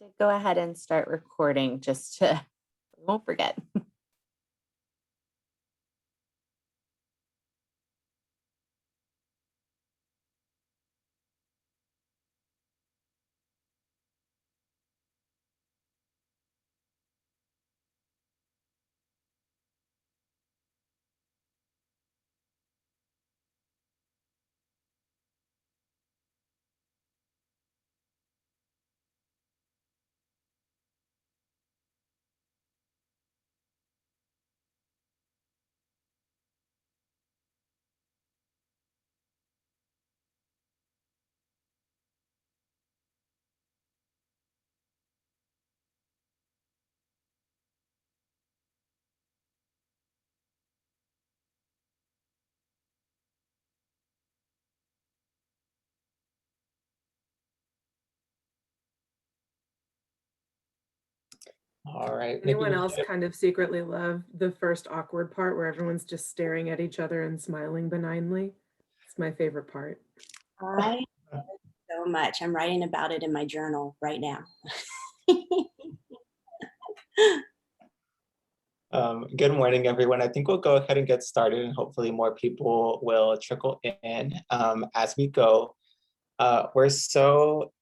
to go ahead and start recording just to, we won't forget. All right. Anyone else kind of secretly love the first awkward part where everyone's just staring at each other and smiling benignly? It's my favorite part. I love it so much. I'm writing about it in my journal right now. Good morning, everyone. I think we'll go ahead and get started, and hopefully more people will trickle in as we go. We're so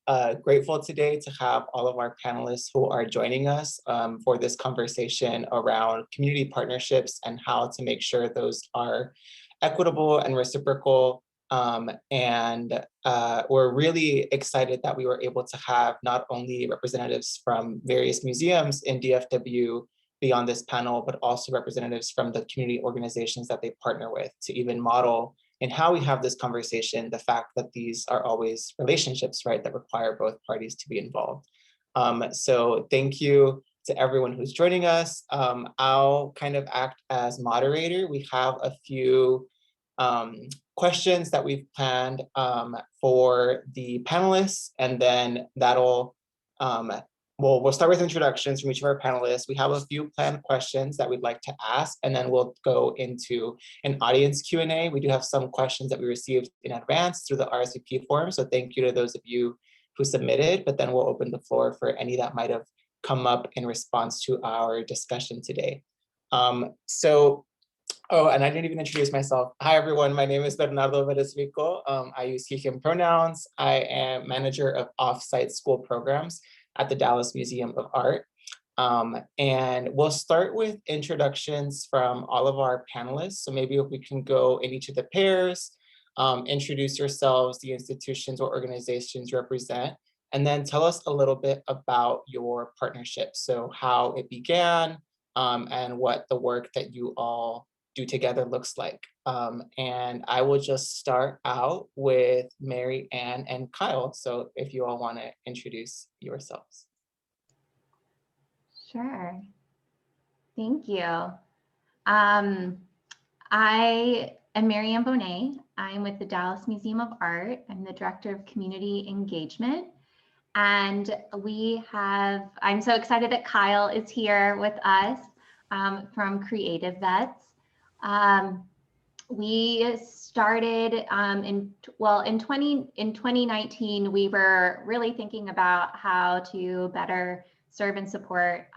grateful today to have all of our panelists who are joining us for this conversation around community partnerships and how to make sure those are equitable and reciprocal. And we're really excited that we were able to have not only representatives from various museums in DFW be on this panel, but also representatives from the community organizations that they partner with to even model and how we have this conversation, the fact that these are always relationships, right, that require both parties to be involved. So thank you to everyone who's joining us. I'll kind of act as moderator. We have a few questions that we've planned for the panelists, and then that'll, we'll start with introductions from each of our panelists. We have a few planned questions that we'd like to ask, and then we'll go into an audience Q&A. We do have some questions that we received in advance through the RSVP form, so thank you to those of you who submitted, but then we'll open the floor for any that might have come up in response to our discussion today. Oh, and I didn't even introduce myself. Hi, everyone. My name is Bernardo Verezvico. I use he, him pronouns. I am manager of off-site school programs at the Dallas Museum of Art. And we'll start with introductions from all of our panelists. So maybe if we can go in each of the pairs, introduce yourselves, the institutions or organizations you represent, and then tell us a little bit about your partnership. So how it began and what the work that you all do together looks like. And I will just start out with Mary Ann and Kyle. So if you all want to introduce yourselves. Sure. Thank you. I am Mary Ann Bonet. I'm with the Dallas Museum of Art. I'm the Director of Community Engagement. And I'm so excited that Kyle is here with us from CreatiVets. We started in 2019, we were really thinking about how to better serve and support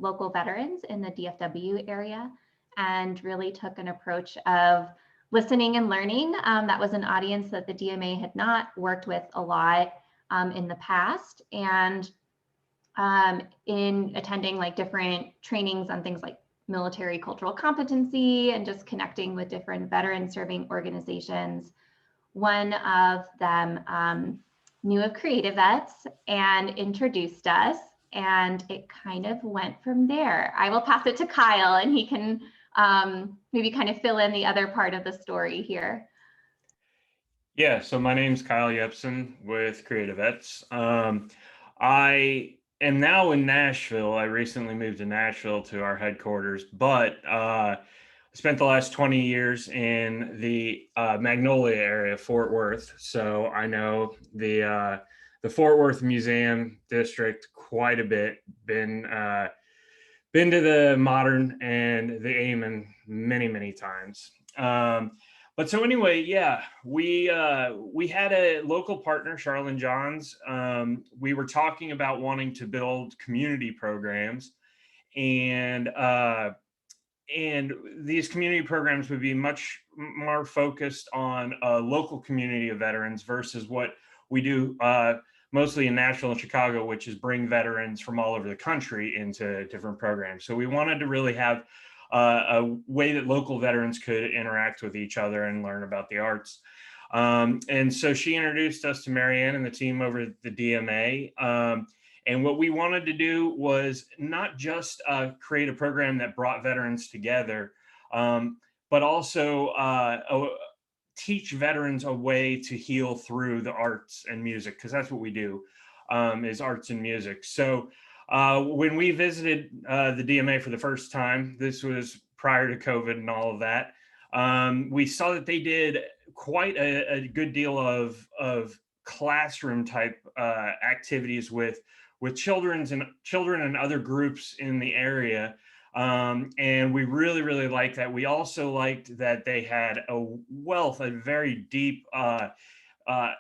local veterans in the DFW area, and really took an approach of listening and learning. That was an audience that the DMA had not worked with a lot in the past, and in attending like different trainings on things like military cultural competency and just connecting with different veteran serving organizations. One of them knew of CreatiVets and introduced us, and it kind of went from there. I will pass it to Kyle, and he can maybe kind of fill in the other part of the story here. Yeah, so my name's Kyle Yepsen with CreatiVets. I am now in Nashville. I recently moved to Nashville to our headquarters, but I spent the last 20 years in the Magnolia area, Fort Worth. So I know the Fort Worth Museum District quite a bit. Been to the Modern and the Amon many, many times. But But so anyway, yeah, we had a local partner, Charlene Johns. We were talking about wanting to build community programs, and these community programs would be much more focused on a local community of veterans versus what we do mostly in Nashville and Chicago, which is bring veterans from all over the country into different programs. So we wanted to really have a way that local veterans could interact with each other and learn about the arts. And so she introduced us to Marianne and the team over at the DMA. And what we wanted to do was not just create a program that brought veterans together, but also teach veterans a way to heal through the arts and music, because that's what we do, is arts and music. So when we visited the DMA for the first time, this was prior to COVID and all of that, we saw that they did quite a good deal of classroom type activities with children and other groups in the area. And we really, really liked that. We also liked that they had a very deep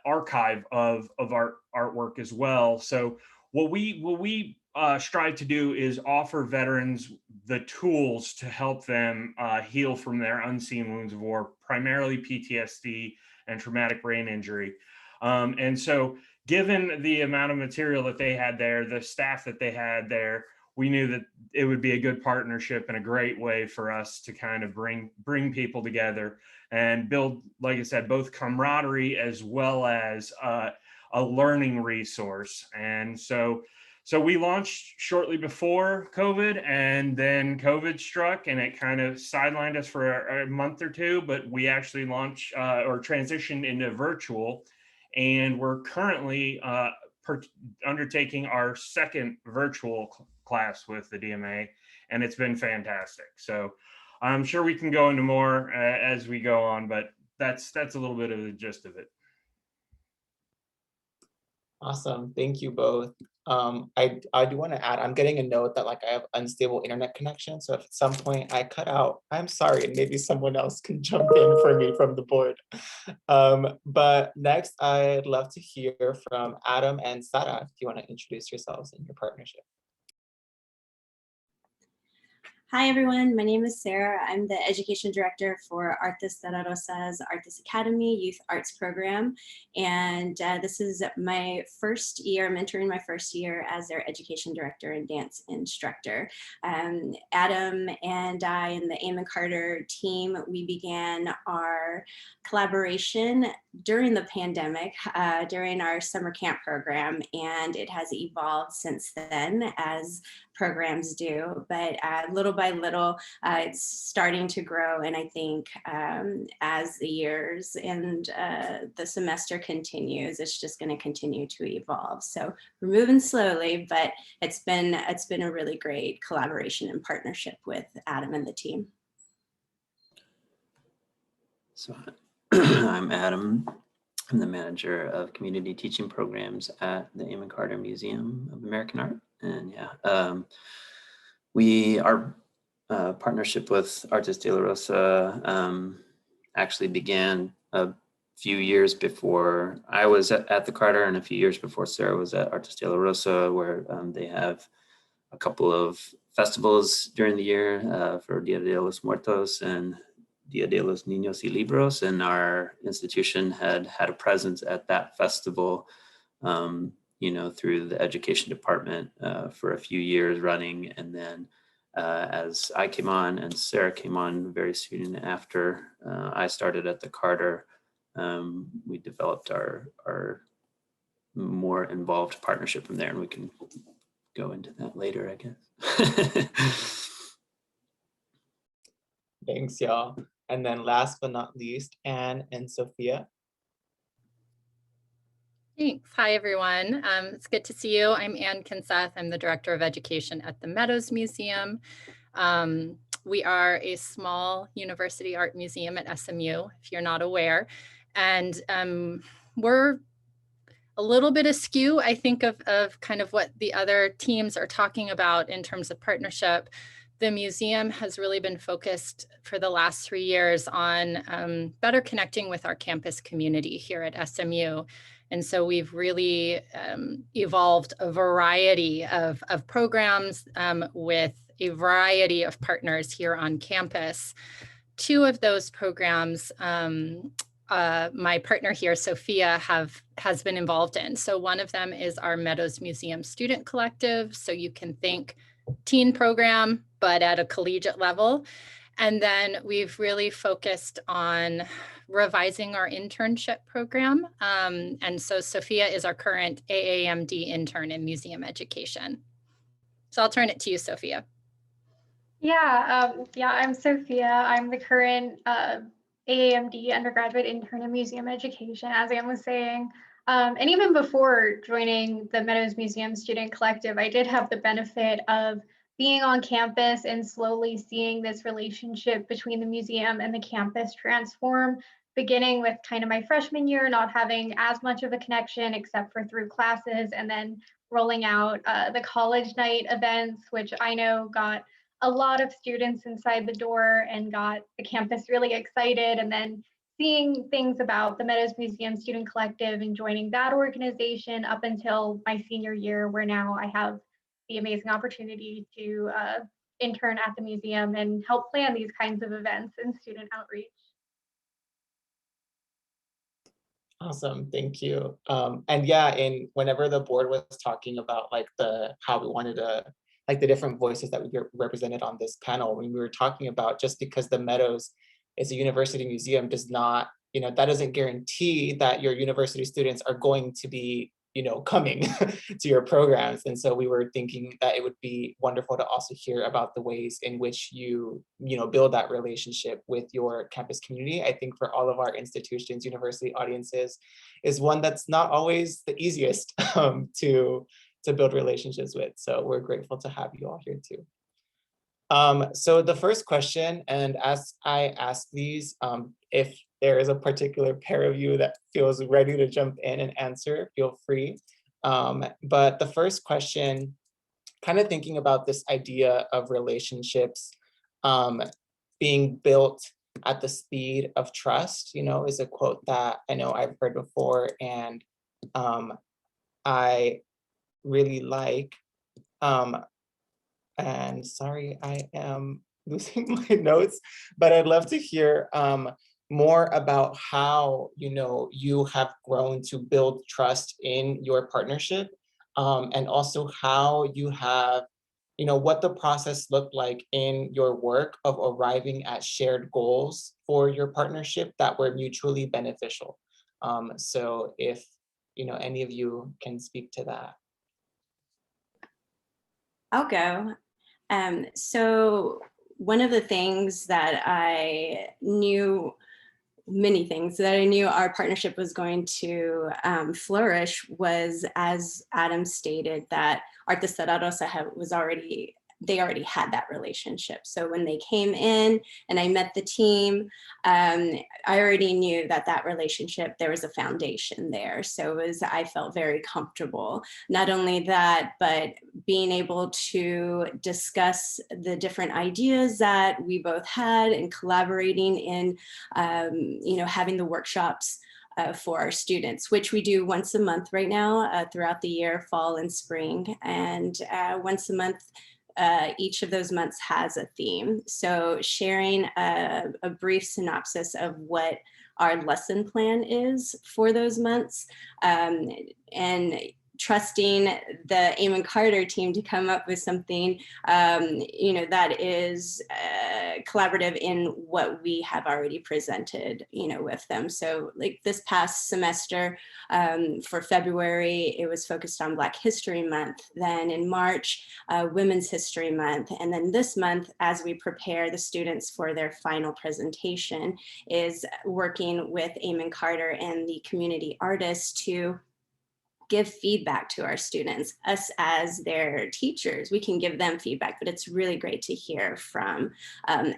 archive of artwork as well. So what we strive to do is offer veterans the tools to help them heal from their unseen wounds of war, primarily PTSD and traumatic brain injury. And so given the amount of material that they had there, the staff that they had there, we knew that it would be a good partnership and a great way for us to kind of bring people together and build, like I said, both camaraderie as well as a learning resource. And so we launched shortly before COVID, and then COVID struck and it kind of sidelined us for a month or two, but we actually launched or transitioned into virtual. And we're currently undertaking our second virtual class with the DMA, and it's been fantastic. So I'm sure we can go into more as we go on, but that's a little bit of the gist of it. Awesome, thank you both. I do want to add, I'm getting a note that like I have unstable internet connection. So if at some point I cut out, I'm sorry, and maybe someone else can jump in for me from the board. But next, I'd love to hear from Adam and Sara, if you want to introduce yourselves and your partnership. Hi, everyone. My name is Sara. I'm the education director for Artes de la Rosa's Artes Academy Youth Arts Program. And this is my first year, I'm entering my first year as their education director and dance instructor. Adam and I and the Amon Carter team, we began our collaboration during the pandemic, during our summer camp program, and it has evolved since then, as programs do, but little by little, it's starting to grow. And I think as the years and the semester continues, it's just going to continue to evolve. So we're moving slowly, but it's been a really great collaboration and partnership with Adam and the team. So I'm Adam. I'm the manager of community teaching programs at the Amon Carter Museum of American Art. And yeah, our partnership with Artes de la Rosa actually began a few years before I was at the Carter, and a few years before Sara was at Artes de la Rosa, where they have a couple of festivals during the year for Dia de los Muertos and Dia de los Niños y Libros, and our institution had a presence at that festival, through the education department for a few years running. And then as I came on and Sara came on very soon after I started at the Carter, we developed our more involved partnership from there, and we can go into that later, I guess. Thanks, y'all. And then last but not least, Anne and Sophia. Thanks. Hi, everyone. It's good to see you. I'm Ann Kindseth. I'm the Director of Education at the Meadows Museum. We are a small university art museum at SMU, if you're not aware. And we're a little bit askew, I think, of kind of what the other teams are talking about in terms of partnership. the museum has really been focused for the last 3 years on better connecting with our campus community here at SMU. And so we've really evolved a variety of programs with a variety of partners here on campus. 2 of those programs, my partner here, Sophia, has been involved in. So one of them is our Meadows Museum Student Collective. So you can think teen program, but at a collegiate level. And then we've really focused on revising our internship program. And so Sophia is our current AAMD intern in museum education. So I'll turn it to you, Sophia. Yeah, I'm Sophia. I'm the current AAMD undergraduate intern in museum education, as Anne was saying. And even before joining the Meadows Museum Student Collective, I did have the benefit of being on campus and slowly seeing this relationship between the museum and the campus transform, beginning with kind of my freshman year, not having as much of a connection except for through classes, and then rolling out the college night events, which I know got a lot of students inside the door and got the campus really excited. And then seeing things about the Meadows Museum Student Collective and joining that organization up until my senior year, where now I have the amazing opportunity to intern at the museum and help plan these kinds of events and student outreach. Awesome, thank you. And yeah, and whenever the board was talking about like how we wanted to, like the different voices that we represented on this panel, when we were talking about, just because the Meadows is a university museum does not, that doesn't guarantee that your university students are going to be, coming to your programs. And so we were thinking that it would be wonderful to also hear about the ways in which you build that relationship with your campus community. I think for all of our institutions, university audiences is one that's not always the easiest to build relationships with. So we're grateful to have you all here too. So the first question, and as I ask these, if there is a particular pair of you that feels ready to jump in and answer, feel free. But the first question, kind of thinking about this idea of relationships being built at the speed of trust, is a quote that I know I've heard before, and I really like. And sorry, I am losing my notes, but I'd love to hear more about how you have grown to build trust in your partnership, and also how you have, what the process looked like in your work of arriving at shared goals for your partnership that were mutually beneficial. So if any of you can speak to that. I'll go. So one of the things that I knew, many things that I knew our partnership was going to flourish was, as Adam stated, that Artes de la Rosa they already had that relationship. So when they came in and I met the team, I already knew that relationship, there was a foundation there. So I felt very comfortable. Not only that, but being able to discuss the different ideas that we both had and collaborating in, having the workshops for our students, which we do once a month right now throughout the year, fall and spring. And once a month, each of those months has a theme. So sharing a brief synopsis of what our lesson plan is for those months, and trusting the Amon Carter team to come up with something, that is collaborative in what we have already presented, with them. So like this past semester, for February, it was focused on Black History Month. Then in March, Women's History Month. And then this month, as we prepare the students for their final presentation, is working with Amon Carter and the community artists to give feedback to our students. Us as their teachers, we can give them feedback, but it's really great to hear from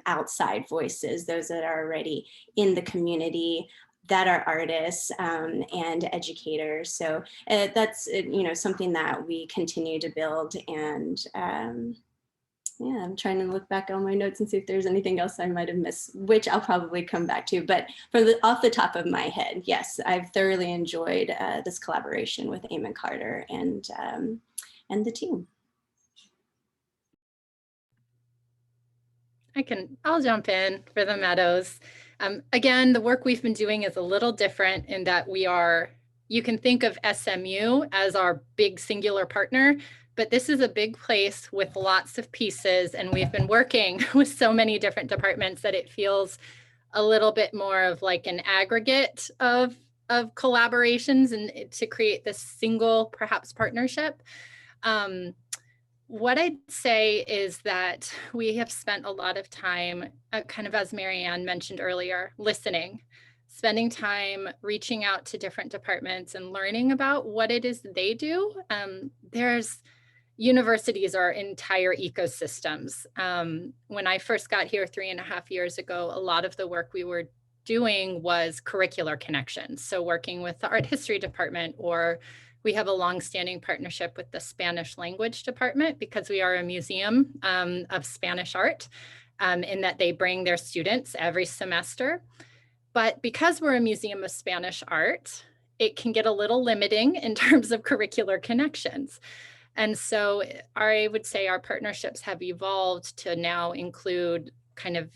outside voices, those that are already in the community, that are artists and educators. So that's something that we continue to build, and Yeah, I'm trying to look back on my notes and see if there's anything else I might have missed, which I'll probably come back to. But off the top of my head, yes, I've thoroughly enjoyed this collaboration with Amon Carter and the team. I'll jump in for the Meadows. Again, the work we've been doing is a little different in that you can think of SMU as our big singular partner, but this is a big place with lots of pieces, and we've been working with so many different departments that it feels a little bit more of like an aggregate of collaborations and to create this single, perhaps, partnership. What I'd say is that we have spent a lot of time, kind of as Marianne mentioned earlier, listening, spending time reaching out to different departments and learning about what it is they do. Universities are entire ecosystems. When I first got here 3.5 years ago, a lot of the work we were doing was curricular connections. So working with the art history department, or we have a longstanding partnership with the Spanish language department because we are a museum of Spanish art, in that they bring their students every semester. But because we're a museum of Spanish art, it can get a little limiting in terms of curricular connections. And so I would say our partnerships have evolved to now include kind of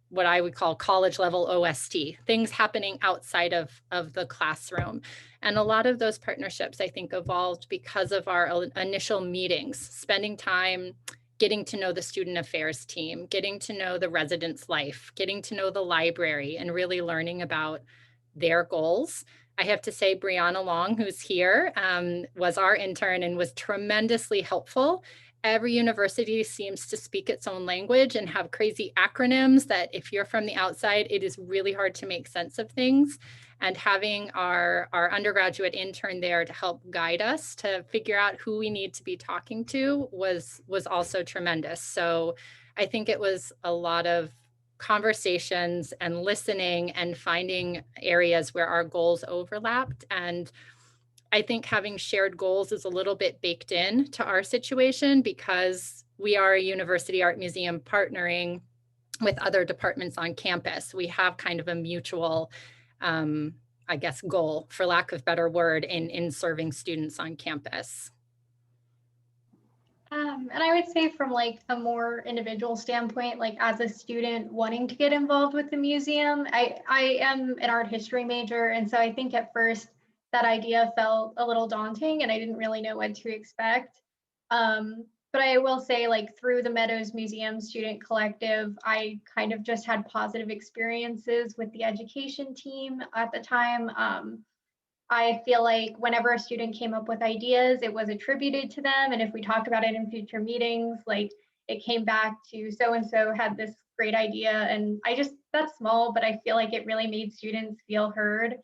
what I would call college level OST, things happening outside of the classroom. And a lot of those partnerships, I think, evolved because of our initial meetings, spending time getting to know the student affairs team, getting to know the residents' life, getting to know the library, and really learning about their goals. I have to say, Brianna Long, who's here, was our intern and was tremendously helpful. Every university seems to speak its own language and have crazy acronyms that if you're from the outside, it is really hard to make sense of things. And having our undergraduate intern there to help guide us to figure out who we need to be talking to was also tremendous. So I think it was a lot of conversations and listening and finding areas where our goals overlapped. And I think having shared goals is a little bit baked in to our situation because we are a university art museum partnering with other departments on campus. We have kind of a mutual, I guess, goal, for lack of a better word, in serving students on campus. And I would say from like a more individual standpoint, like as a student wanting to get involved with the museum, I am an art history major. And so I think at first that idea felt a little daunting and I didn't really know what to expect. But I will say, like, through the Meadows Museum Student Collective, I kind of just had positive experiences with the education team at the time. I feel like whenever a student came up with ideas, it was attributed to them. And if we talked about it in future meetings, like it came back to so-and-so had this great idea. And that's small, but I feel like it really made students feel heard.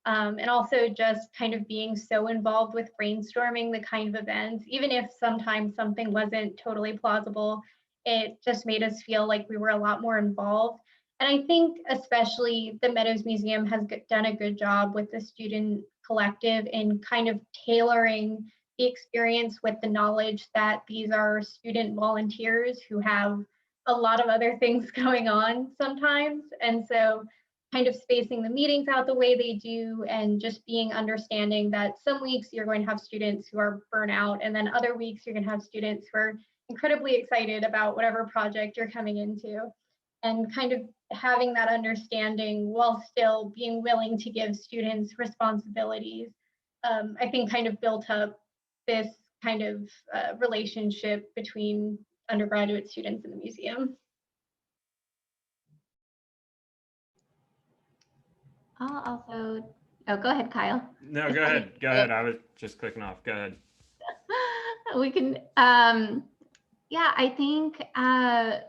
And also just kind of being so involved with brainstorming the kind of events, even if sometimes something wasn't totally plausible, it just made us feel like we were a lot more involved. And I think especially the Meadows Museum has done a good job with the student collective in kind of tailoring the experience with the knowledge that these are student volunteers who have a lot of other things going on sometimes. And so kind of spacing the meetings out the way they do and just being understanding that some weeks you're going to have students who are burnt out and then other weeks you're going to have students who are incredibly excited about whatever project you're coming into, and kind of having that understanding while still being willing to give students responsibilities, I think kind of built up this kind of relationship between undergraduate students in the museum. Also, oh, go ahead, Kyle. No, go ahead. Go ahead. I was just clicking off. Go ahead. We can, yeah, I think,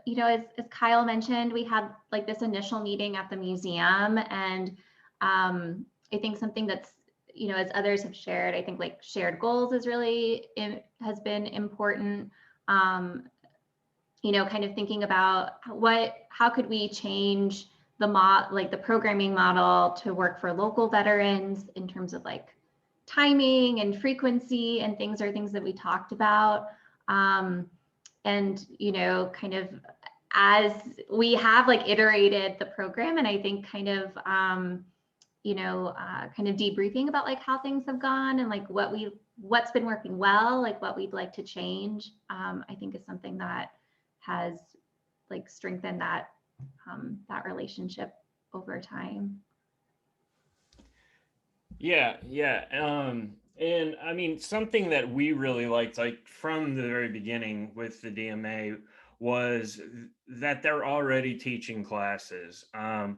you know, as Kyle mentioned, we had like this initial meeting at the museum, and I think something that's, you know, as others have shared, I think like shared goals is really, has been important. You know, kind of thinking about how could we change the programming model to work for local veterans in terms of like timing and frequency and things that we talked about. And, you know, kind of as we have like iterated the program, and I think kind of, you know, kind of debriefing about like how things have gone and like what's been working well, like what we'd like to change, I think is something that has like strengthened that that relationship over time. Yeah, yeah. And I mean, something that we really liked, like from the very beginning with the DMA, was that they're already teaching classes. A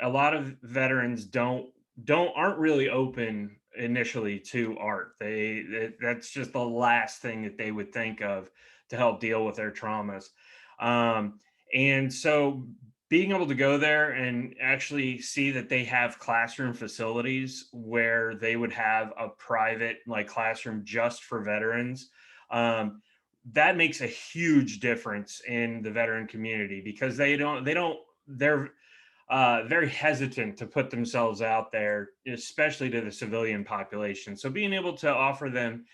lot of veterans aren't really open initially to art. That's just the last thing that they would think of to help deal with their traumas. And so being able to go there and actually see that they have classroom facilities where they would have a private like classroom just for veterans, that makes a huge difference in the veteran community, because they're very hesitant to put themselves out there, especially to the civilian population. So being able to offer them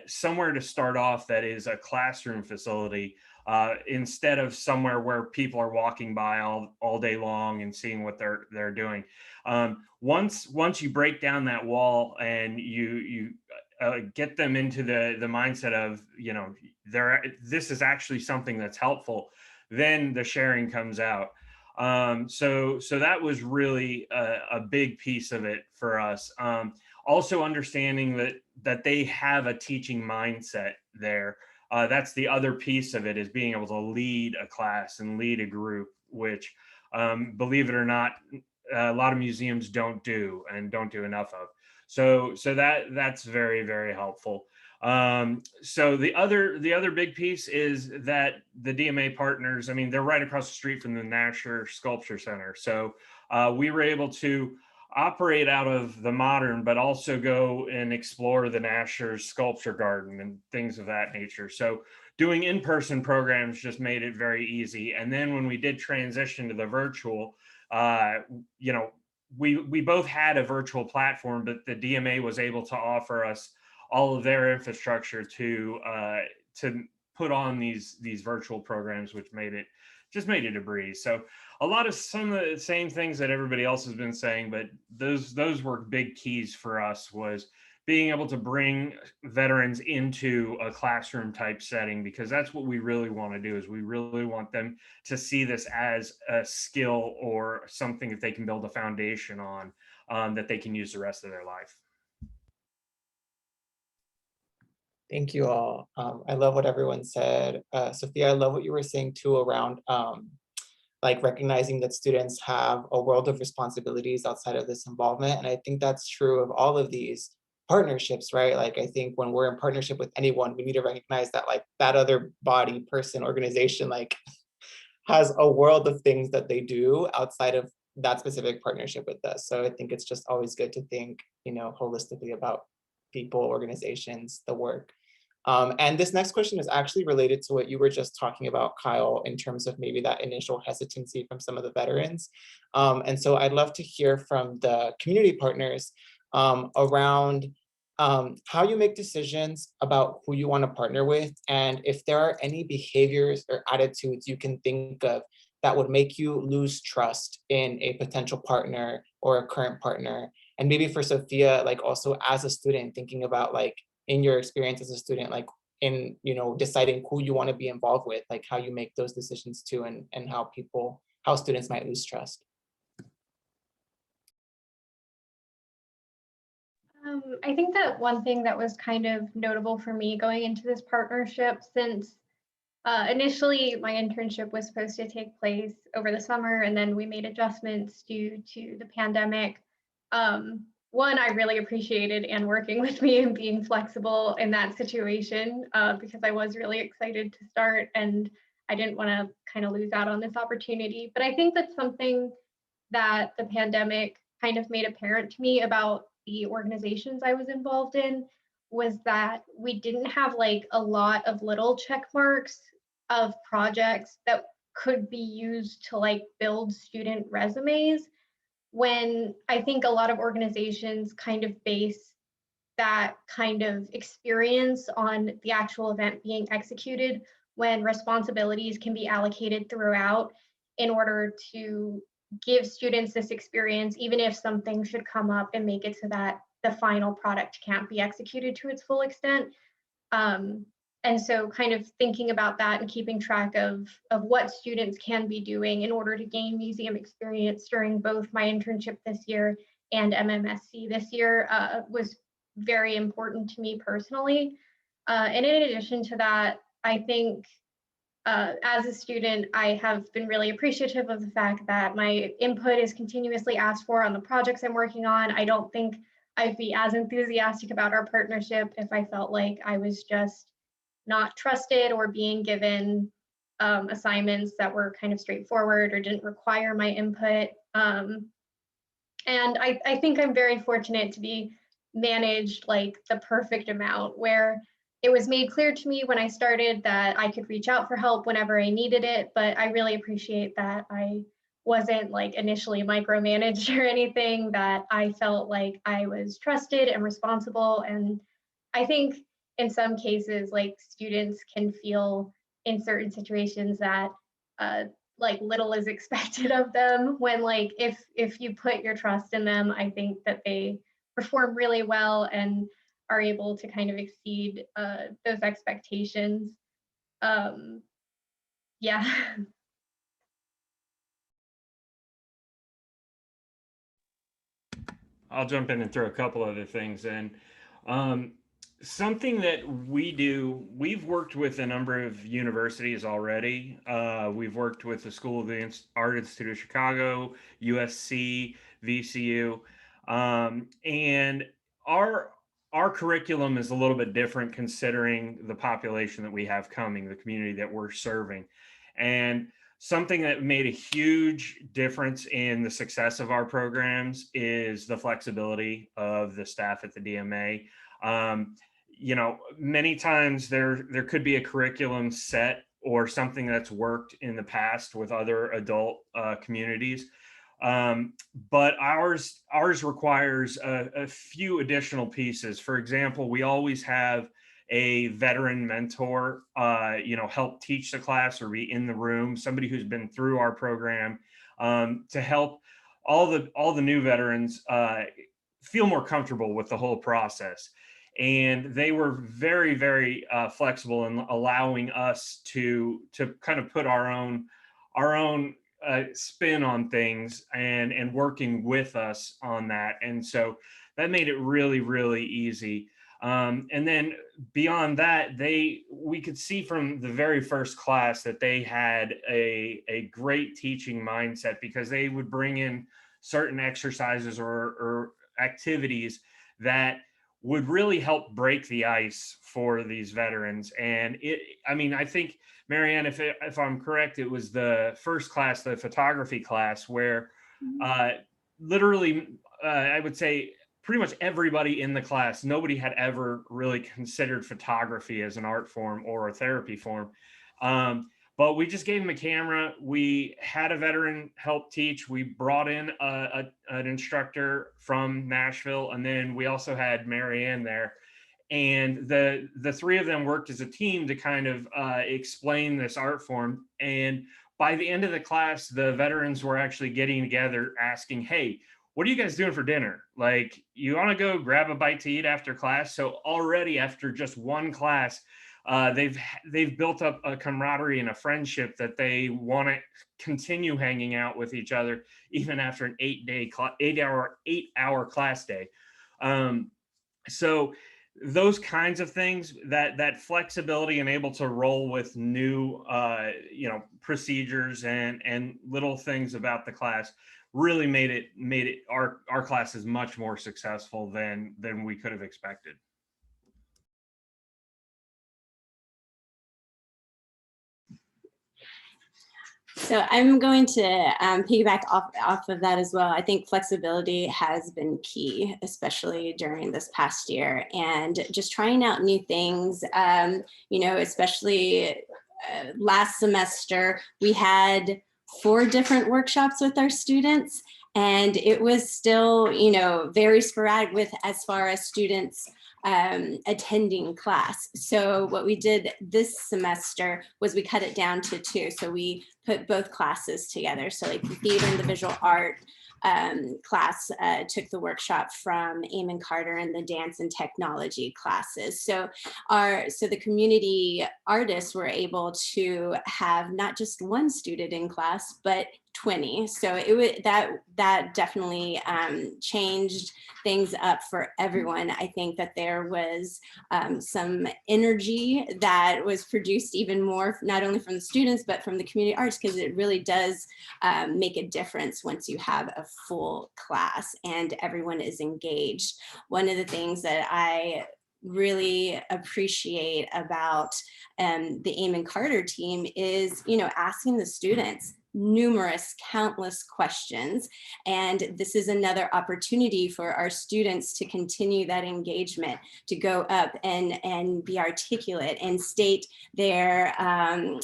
somewhere to start off that is a classroom facility, instead of somewhere where people are walking by all day long and seeing what they're doing. Once you break down that wall and you get them into the mindset of, you know, this is actually something that's helpful, then the sharing comes out. So that was really a big piece of it for us. Also understanding that they have a teaching mindset there. That's the other piece of it, is being able to lead a class and lead a group, which, believe it or not, a lot of museums don't do enough of. So that's very, very helpful. So the other big piece is that the DMA partners, I mean, they're right across the street from the Nasher Sculpture Center. So we were able to operate out of the Modern, but also go and explore the Nasher Sculpture Garden and things of that nature. So doing in-person programs just made it very easy. And then when we did transition to the virtual, you know, we both had a virtual platform, but the DMA was able to offer us all of their infrastructure to put on these virtual programs, which made it a breeze. So some of the same things that everybody else has been saying, but those were big keys for us, was being able to bring veterans into a classroom type setting, because that's what we really want to do, is we really want them to see this as a skill or something that they can build a foundation on, that they can use the rest of their life. Thank you all. I love what everyone said. Sophia, I love what you were saying too around like recognizing that students have a world of responsibilities outside of this involvement. And I think that's true of all of these partnerships, right? Like, I think when we're in partnership with anyone, we need to recognize that like that other body, person, organization, like has a world of things that they do outside of that specific partnership with us. So I think it's just always good to think, you know, holistically about people, organizations, the work. And this next question is actually related to what you were just talking about, Kyle, in terms of maybe that initial hesitancy from some of the veterans. And so I'd love to hear from the community partners around how you make decisions about who you want to partner with, and if there are any behaviors or attitudes you can think of that would make you lose trust in a potential partner or a current partner. And maybe for Sophia, like also as a student, thinking about like in your experience as a student, like in, you know, deciding who you want to be involved with, like how you make those decisions too, and how students might lose trust. I think that one thing that was kind of notable for me going into this partnership, since initially my internship was supposed to take place over the summer, and then we made adjustments due to the pandemic. One, I really appreciated Anne working with me and being flexible in that situation, because I was really excited to start and I didn't want to kind of lose out on this opportunity. But I think that's something that the pandemic kind of made apparent to me about the organizations I was involved in, was that we didn't have like a lot of little check marks of projects that could be used to like build student resumes, when I think a lot of organizations kind of base that kind of experience on the actual event being executed when responsibilities can be allocated throughout in order to give students this experience, even if something should come up and make it so that the final product can't be executed to its full extent. And so kind of thinking about that and keeping track of what students can be doing in order to gain museum experience during both my internship this year and MMSC this year was very important to me personally. And in addition to that, I think as a student, I have been really appreciative of the fact that my input is continuously asked for on the projects I'm working on. I don't think I'd be as enthusiastic about our partnership if I felt like I was just not trusted or being given assignments that were kind of straightforward or didn't require my input. And I think I'm very fortunate to be managed like the perfect amount, where it was made clear to me when I started that I could reach out for help whenever I needed it, but I really appreciate that I wasn't like initially micromanaged or anything, that I felt like I was trusted and responsible. And I think in some cases, like students can feel in certain situations that like little is expected of them, when like if you put your trust in them, I think that they perform really well and are able to kind of exceed those expectations. Yeah. I'll jump in and throw a couple other things in. Something that we do, we've worked with a number of universities already. We've worked with the School of the Art Institute of Chicago, USC, VCU, and our curriculum is a little bit different considering the population that we have coming, the community that we're serving. And something that made a huge difference in the success of our programs is the flexibility of the staff at the DMA. You know, many times there could be a curriculum set or something that's worked in the past with other adult communities. But ours requires a few additional pieces. For example, we always have a veteran mentor, you know, help teach the class or be in the room, somebody who's been through our program, to help all the new veterans feel more comfortable with the whole process. And they were very, very flexible in allowing us to kind of put our own spin on things and working with us on that. And so that made it really, really easy. And then beyond that, we could see from the very first class that they had a great teaching mindset, because they would bring in certain exercises or activities that would really help break the ice for these veterans. And I mean, I think, Marianne, if I'm correct, it was the first class, the photography class, where literally, I would say pretty much everybody in the class, nobody had ever really considered photography as an art form or a therapy form. But we just gave them a camera. We had a veteran help teach. We brought in an instructor from Nashville, and then we also had Marianne there. And the three of them worked as a team to kind of explain this art form. And by the end of the class, the veterans were actually getting together asking, hey, what are you guys doing for dinner? Like, you want to go grab a bite to eat after class? So already after just one class, they've built up a camaraderie and a friendship that they want to continue hanging out with each other even after an 8-hour class day. So those kinds of things, that flexibility and able to roll with new you know, procedures and little things about the class really made our classes much more successful than we could have expected. So I'm going to piggyback off of that as well. I think flexibility has been key, especially during this past year, and just trying out new things, you know, especially last semester, we had 4 different workshops with our students, and it was still, you know, very sporadic with as far as students attending class. So what we did this semester was we cut it down to 2. So we put both classes together. So like the theater and the visual art class took the workshop from Amon Carter, and the dance and technology classes. So the community artists were able to have not just one student in class, but 20. So that definitely changed things up for everyone. I think that there was some energy that was produced even more, not only from the students, but from the community arts, because it really does make a difference once you have a full class and everyone is engaged. One of the things that I really appreciate about the Amon Carter team is, asking the students countless questions. And this is another opportunity for our students to continue that engagement, to go up and be articulate and state their,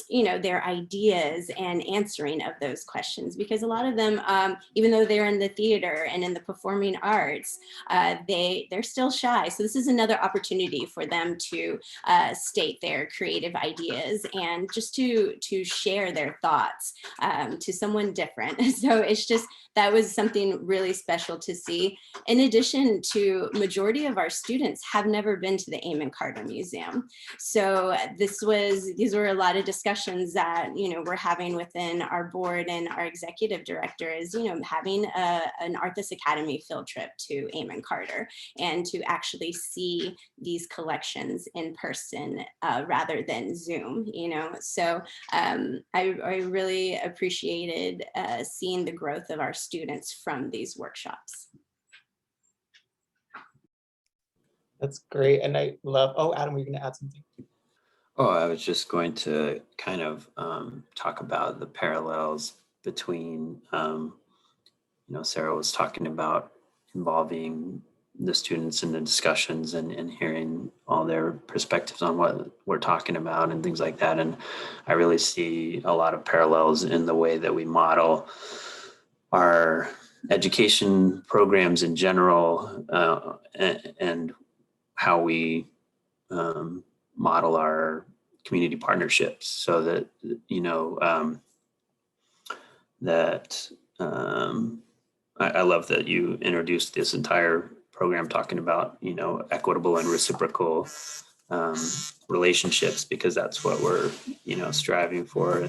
their ideas and answering of those questions. Because a lot of them, even though they're in the theater and in the performing arts, they're still shy. So this is another opportunity for them to state their creative ideas and just to share their thoughts to someone different. So it's just, that was something really special to see. In addition to, majority of our students have never been to the Amon Carter Museum. So these were a lot of discussions that, we're having within our board and our executive director is, having an Arthas Academy field trip to Amon Carter and to actually see these collections in person rather than Zoom, So I really appreciated seeing the growth of our students from these workshops. That's great. And I love, Adam, were you going to add something? Oh, I was just going to kind of talk about the parallels between, Sara was talking about involving the students in the discussions and hearing all their perspectives on what we're talking about and things like that. And I really see a lot of parallels in the way that we model our education programs in general and how we model our community partnerships, so that, I love that you introduced this entire program talking about, equitable and reciprocal relationships, because that's what we're, striving for.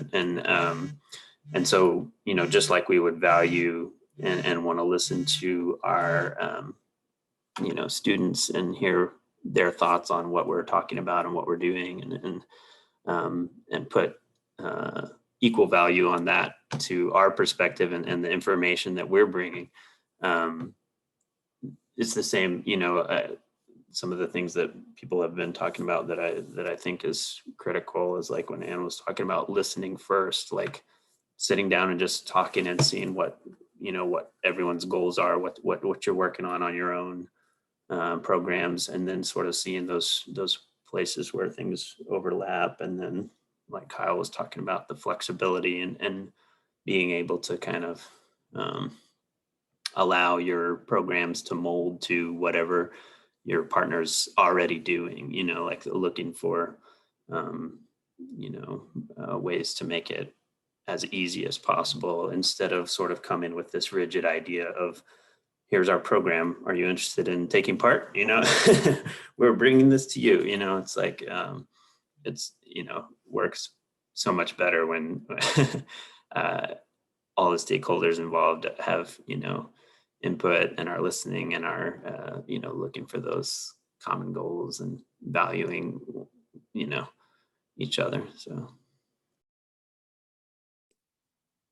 And so, just like we would value and want to listen to our, students and hear their thoughts on what we're talking about and what we're doing, and put equal value on that to our perspective and the information that we're bringing. It's the same, some of the things that people have been talking about that I think is critical is like when Anne was talking about listening first, like sitting down and just talking and seeing what everyone's goals are, what you're working on your own programs, and then sort of seeing those places where things overlap. And then like Kyle was talking about, the flexibility and being able to kind of allow your programs to mold to whatever your partner's already doing, like looking for ways to make it as easy as possible, instead of sort of come in with this rigid idea of, here's our program, are you interested in taking part? We're bringing this to you. It's like it's works so much better when all the stakeholders involved have input and are listening and are looking for those common goals and valuing each other. So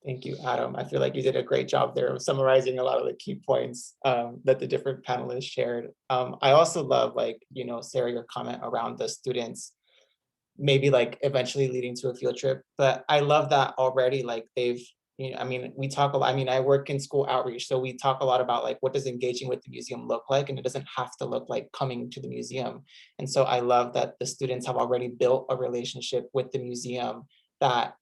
Thank you, Adam. I feel like you did a great job there of summarizing a lot of the key points that the different panelists shared. I also love, Sara, your comment around the students maybe eventually leading to a field trip. But I love that already, they've, we talk a lot, I work in school outreach, so we talk a lot about what does engaging with the museum look like, and it doesn't have to look like coming to the museum. And so I love that the students have already built a relationship with the museum that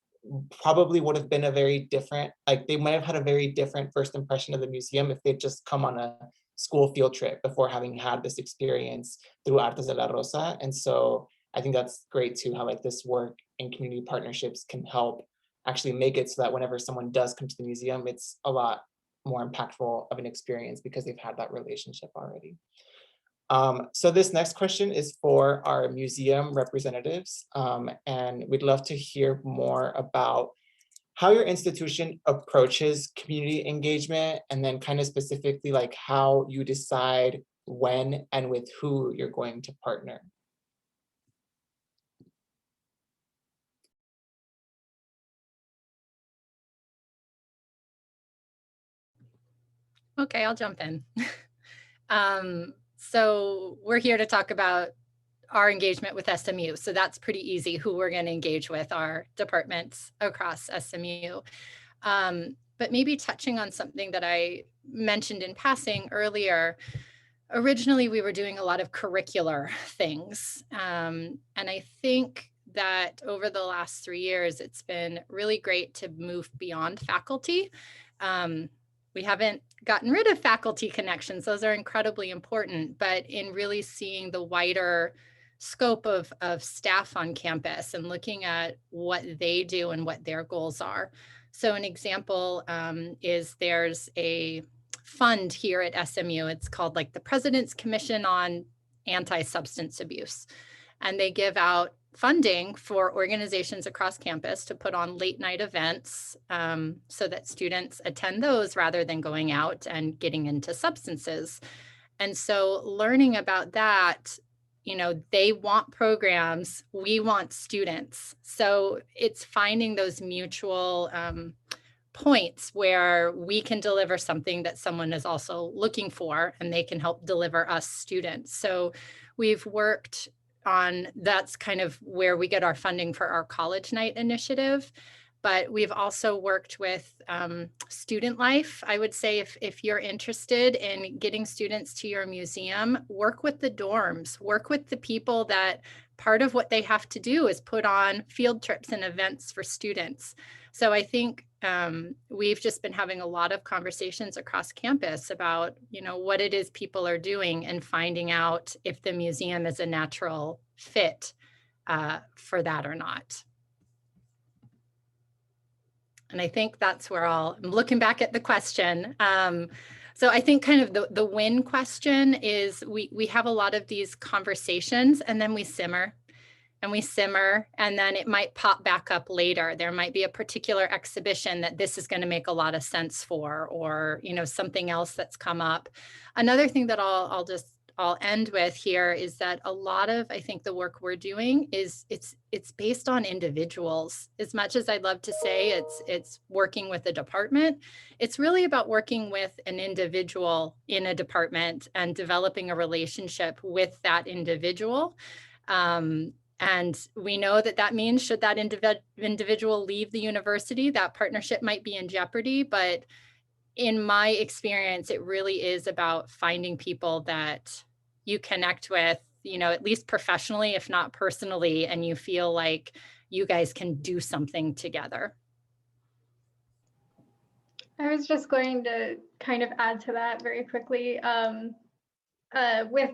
probably would have been a very different, they might have had a very different first impression of the museum if they'd just come on a school field trip before having had this experience through Artes de la Rosa. And so I think that's great too, how like this work and community partnerships can help actually make it so that whenever someone does come to the museum, it's a lot more impactful of an experience because they've had that relationship already. So this next question is for our museum representatives, and we'd love to hear more about how your institution approaches community engagement, and then kind of specifically like how you decide when and with who you're going to partner. Okay, I'll jump in. So we're here to talk about our engagement with SMU. So that's pretty easy, who we're going to engage with, our departments across SMU. But maybe touching on something that I mentioned in passing earlier, originally we were doing a lot of curricular things. And I think that over the last 3 years, it's been really great to move beyond faculty. We haven't gotten rid of faculty connections. Those are incredibly important, but in really seeing the wider scope of staff on campus and looking at what they do and what their goals are. So an example is there's a fund here at SMU. It's called like the President's Commission on Anti-Substance Abuse. And they give out funding for organizations across campus to put on late night events so that students attend those rather than going out and getting into substances. And so learning about that, you know, they want programs, we want students. So it's finding those mutual points where we can deliver something that someone is also looking for, and they can help deliver us students. So we've worked on, that's kind of where we get our funding for our college night initiative. But we've also worked with student life. I would say if you're interested in getting students to your museum, work with the dorms, work with the people that part of what they have to do is put on field trips and events for students. So I think we've just been having a lot of conversations across campus about, you know, what it is people are doing and finding out if the museum is a natural fit for that or not. And I think that's where I'm looking back at the question. So I think kind of the win question is we have a lot of these conversations and then we simmer and we simmer, and then it might pop back up later. There might be a particular exhibition that this is going to make a lot of sense for, or, you know, something else that's come up. Another thing that I'll end with here is that a lot of, I think, the work we're doing is it's based on individuals. As much as I'd love to say it's working with a department, it's really about working with an individual in a department and developing a relationship with that individual. And we know that that means should that individual leave the university, that partnership might be in jeopardy. But in my experience, it really is about finding people that you connect with, you know, at least professionally, if not personally, and you feel like you guys can do something together. I was just going to kind of add to that very quickly with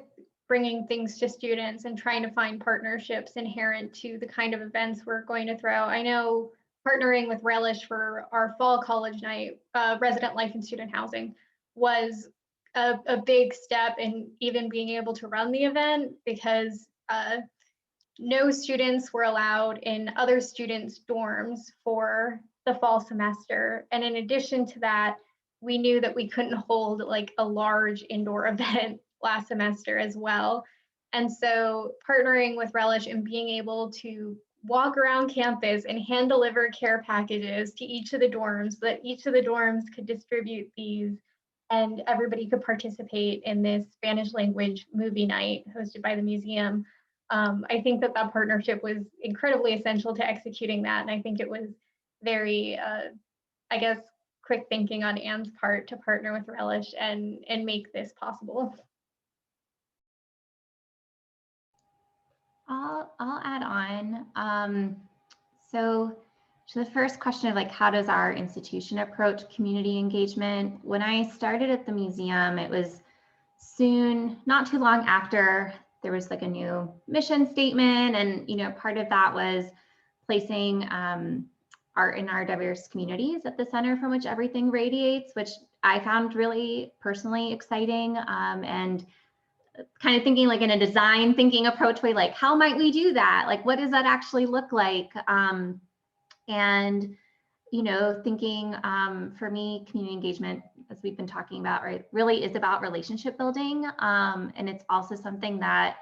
bringing things to students and trying to find partnerships inherent to the kind of events we're going to throw. I know partnering with Relish for our fall college night, resident life and student housing, was a big step in even being able to run the event, because no students were allowed in other students' dorms for the fall semester. And in addition to that, we knew that we couldn't hold like a large indoor event last semester as well. And so partnering with Relish and being able to walk around campus and hand deliver care packages to each of the dorms, so that each of the dorms could distribute these and everybody could participate in this Spanish language movie night hosted by the museum. I think that partnership was incredibly essential to executing that. And I think it was very, I guess, quick thinking on Anne's part to partner with Relish and make this possible. I'll add on. So to the first question of like, how does our institution approach community engagement? When I started at the museum, it was soon, not too long after, there was like a new mission statement, and part of that was placing art in our diverse communities at the center from which everything radiates, which I found really personally exciting, and kind of thinking like in a design thinking approach way, like how might we do that? Like what does that actually look like? And thinking for me, community engagement, as we've been talking about, right, really is about relationship building. And it's also something that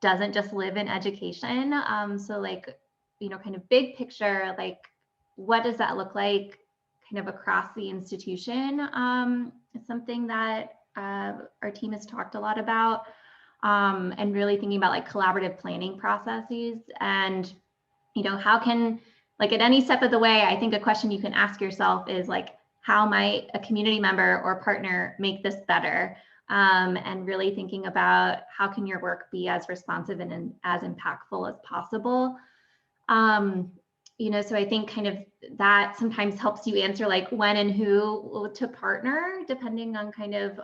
doesn't just live in education. So like, kind of big picture, like what does that look like kind of across the institution? It's something that our team has talked a lot about, and really thinking about like collaborative planning processes, and how can, like at any step of the way, I think a question you can ask yourself is like, how might a community member or partner make this better? And really thinking about how can your work be as responsive and as impactful as possible. So I think kind of that sometimes helps you answer like when and who to partner, depending on kind of,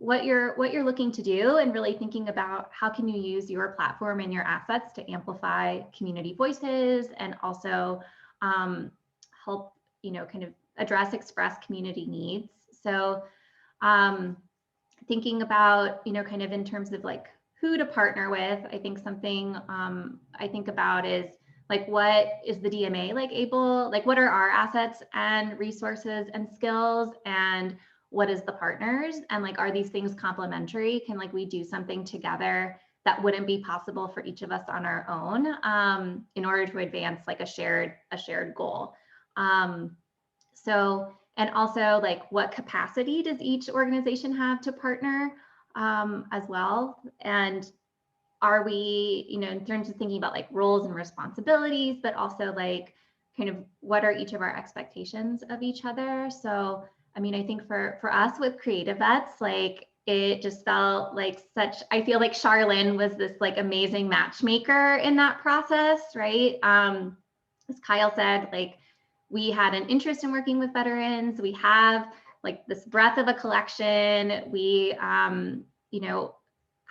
what you're looking to do, and really thinking about how can you use your platform and your assets to amplify community voices, and also help, kind of express community needs. So thinking about, kind of in terms of like who to partner with, I think something I think about is like, what is the DMA like able, like what are our assets and resources and skills, and what is the partners, and like, are these things complementary? Can like we do something together that wouldn't be possible for each of us on our own, in order to advance like a shared goal? So, and also like what capacity does each organization have to partner as well? And are we, in terms of thinking about like roles and responsibilities, but also like kind of what are each of our expectations of each other? So, I mean, I think for us with CreatiVets, like it just felt like I feel like Charlene was this like amazing matchmaker in that process, right? As Kyle said, like we had an interest in working with veterans. We have like this breadth of a collection. We,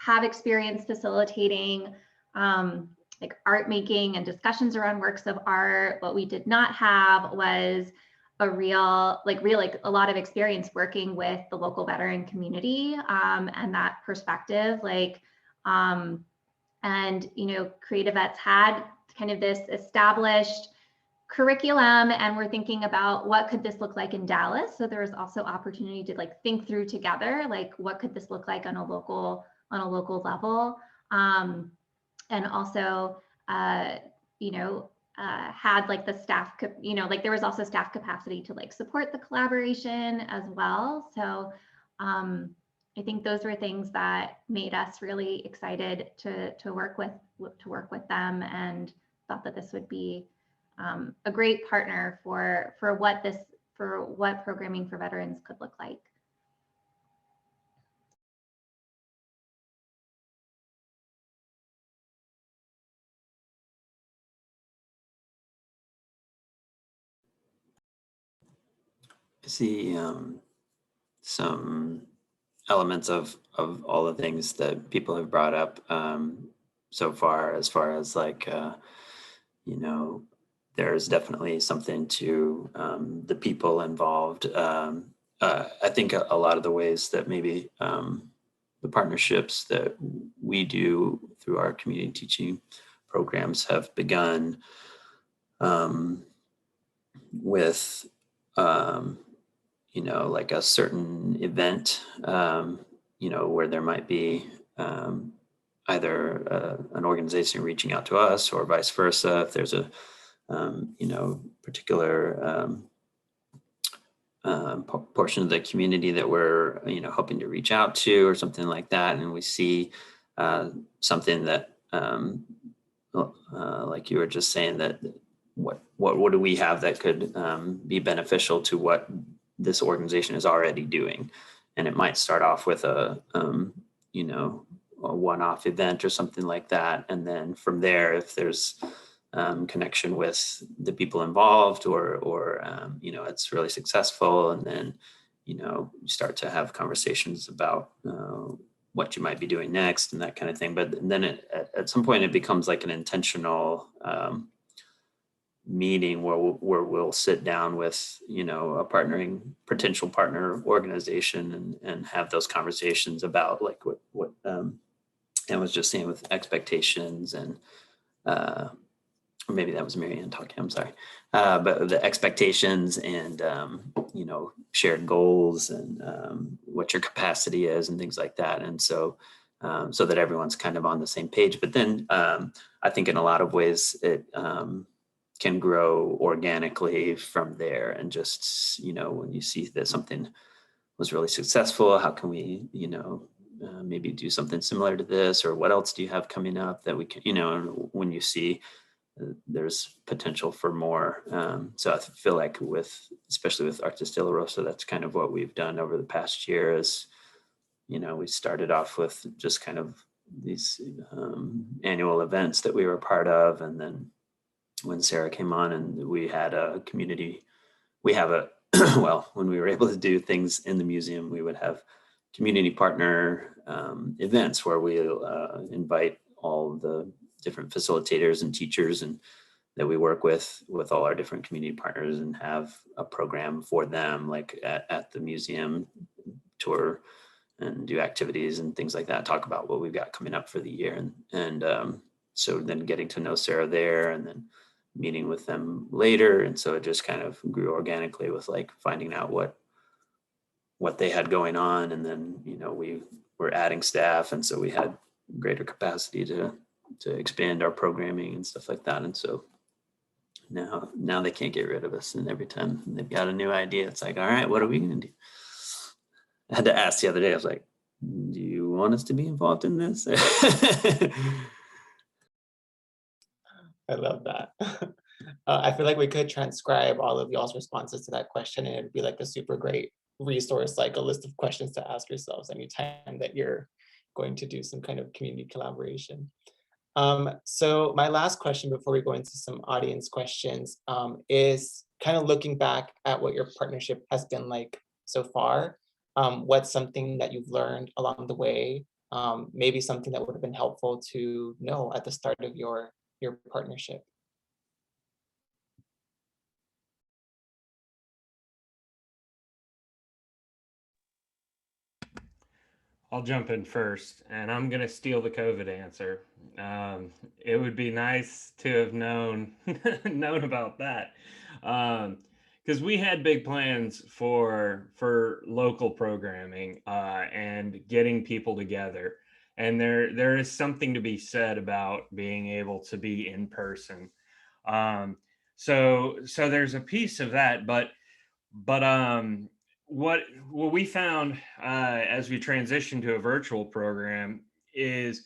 have experience facilitating like art making and discussions around works of art. What we did not have was a a lot of experience working with the local veteran community, and that perspective, like, and, CreatiVets had kind of this established curriculum, and we're thinking about what could this look like in Dallas. So there was also opportunity to like think through together, like what could this look like on a local level, and also, had like the staff, like there was also staff capacity to like support the collaboration as well. So I think those were things that made us really excited to work with them, and thought that this would be a great partner for what programming for veterans could look like. I see some elements of all the things that people have brought up so far, as like, there's definitely something to the people involved. I think a lot of the ways that maybe the partnerships that we do through our community teaching programs have begun with like a certain event, where there might be either an organization reaching out to us, or vice versa. If there's a, particular portion of the community that we're, hoping to reach out to, or something like that, and we see something that, like you were just saying, that what do we have that could be beneficial to what this organization is already doing? And it might start off with a one-off event or something like that, and then from there, if there's connection with the people involved, or it's really successful, and then you start to have conversations about what you might be doing next and that kind of thing. But then at some point it becomes like an intentional meeting where we'll sit down with, a potential partner organization and have those conversations about like what I was just saying with expectations and or maybe that was Marianne talking, I'm sorry. But the expectations and, shared goals and what your capacity is and things like that. And so that everyone's kind of on the same page. But then I think in a lot of ways it can grow organically from there. And just, when you see that something was really successful, how can we, maybe do something similar to this, or what else do you have coming up that we can, when you see there's potential for more. So I feel like especially with Artes de la Rosa, that's kind of what we've done over the past year is, we started off with just kind of these annual events that we were a part of. And then when Sara came on and we had a community, well, when we were able to do things in the museum, we would have community partner events where we'll invite all the different facilitators and teachers and that we work with all our different community partners and have a program for them, like at the museum, tour and do activities and things like that, talk about what we've got coming up for the year. And so then getting to know Sara there and then meeting with them later. And so it just kind of grew organically with like finding out what they had going on. And then, we were adding staff. And so we had greater capacity to expand our programming and stuff like that. And so now they can't get rid of us. And every time they've got a new idea, it's like, all right, what are we going to do? I had to ask the other day, I was like, do you want us to be involved in this? I love that. I feel like we could transcribe all of y'all's responses to that question, and it'd be like a super great resource, like a list of questions to ask yourselves anytime that you're going to do some kind of community collaboration. So my last question before we go into some audience questions is kind of looking back at what your partnership has been like so far. What's something that you've learned along the way? Maybe something that would have been helpful to know at the start of your partnership. I'll jump in first, and I'm going to steal the COVID answer. It would be nice to have known about that, because we had big plans for local programming and getting people together. And there is something to be said about being able to be in person. So there's a piece of that, but what we found as we transitioned to a virtual program is,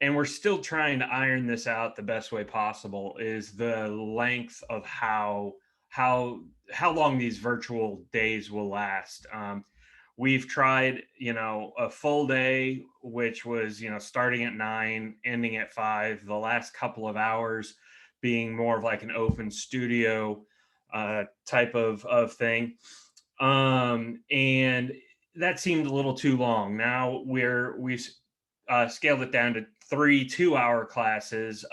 and we're still trying to iron this out the best way possible, is the length of how long these virtual days will last. We've tried, a full day, which was, starting at 9, ending at 5, the last couple of hours being more of like an open studio type of thing. And that seemed a little too long. Now we've scaled it down to 3 2-hour classes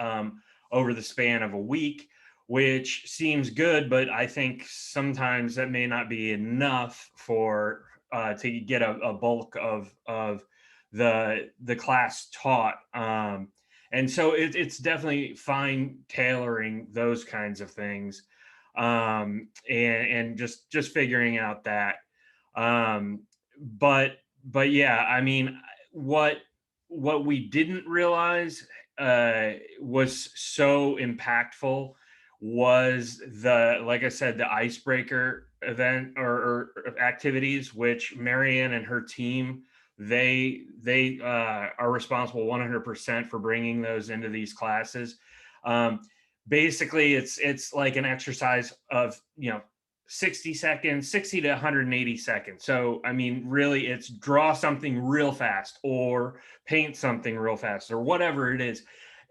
over the span of a week, which seems good, but I think sometimes that may not be enough for to get a bulk of the class taught. And so it's definitely fine tailoring those kinds of things. And just figuring out that, but yeah, I mean, what we didn't realize was so impactful was like I said, the icebreaker event or activities, which Marianne and her team, they are responsible 100% for bringing those into these classes. Basically it's like an exercise of 60 to 180 seconds. So I mean, really, it's draw something real fast or paint something real fast or whatever it is,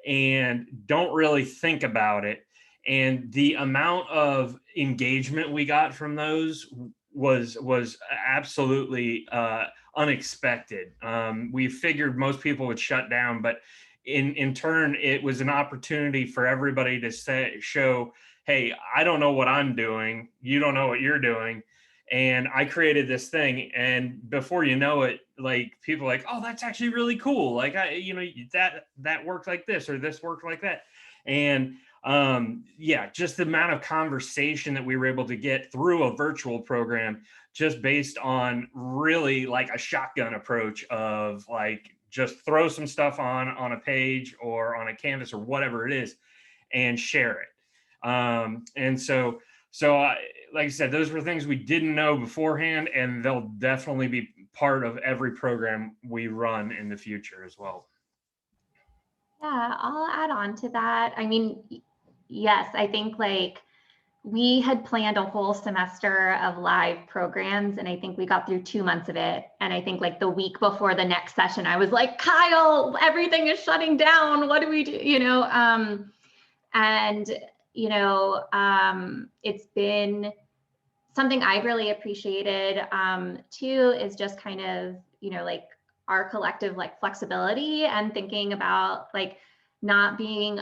and don't really think about it. And the amount of engagement we got from those was absolutely unexpected. We figured most people would shut down, but in turn, it was an opportunity for everybody to show, hey, I don't know what I'm doing. You don't know what you're doing. And I created this thing. And before you know it, like people are like, oh, that's actually really cool. Like, that worked like this, or this worked like that. And yeah, just the amount of conversation that we were able to get through a virtual program, just based on really like a shotgun approach of like, just throw some stuff on a page or on a canvas or whatever it is and share it. And so like I said, those were things we didn't know beforehand, and they'll definitely be part of every program we run in the future as well. Yeah, I'll add on to that. I mean, yes, I think like we had planned a whole semester of live programs, and I think we got through 2 months of it. And I think like the week before the next session, I was like, Kyle, everything is shutting down. What do we do? It's been something I've really appreciated too, is just kind of, like our collective like flexibility and thinking about like not being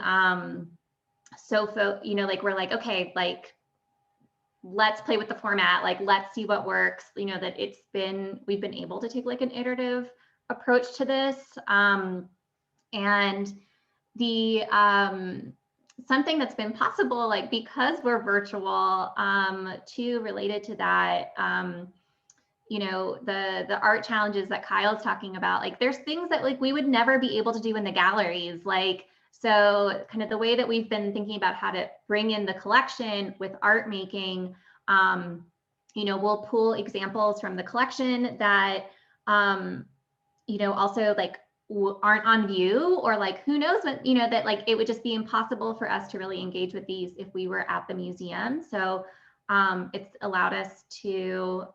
like we're like, okay, like let's play with the format, like let's see what works, that we've been able to take like an iterative approach to this. And the something that's been possible, like because we're virtual, too, related to that, the art challenges that Kyle's talking about, like there's things that like we would never be able to do in the galleries. Like, so kind of the way that we've been thinking about how to bring in the collection with art making, we'll pull examples from the collection that, also like aren't on view, or like who knows what, that like it would just be impossible for us to really engage with these if we were at the museum. So it's allowed us to,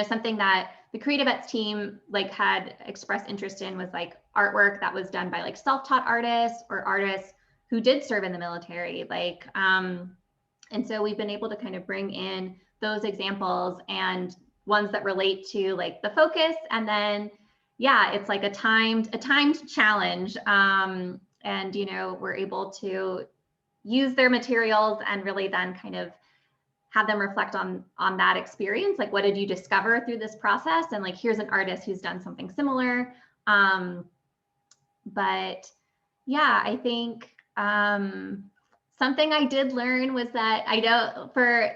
something that the CreatiVets team like had expressed interest in was like artwork that was done by like self-taught artists or artists who did serve in the military. Like, and so we've been able to kind of bring in those examples and ones that relate to like the focus. And then, yeah, it's like a timed challenge. And, we're able to use their materials and really then kind of have them reflect on that experience. Like, what did you discover through this process? And like, here's an artist who's done something similar. But yeah, I think something I did learn was that I know for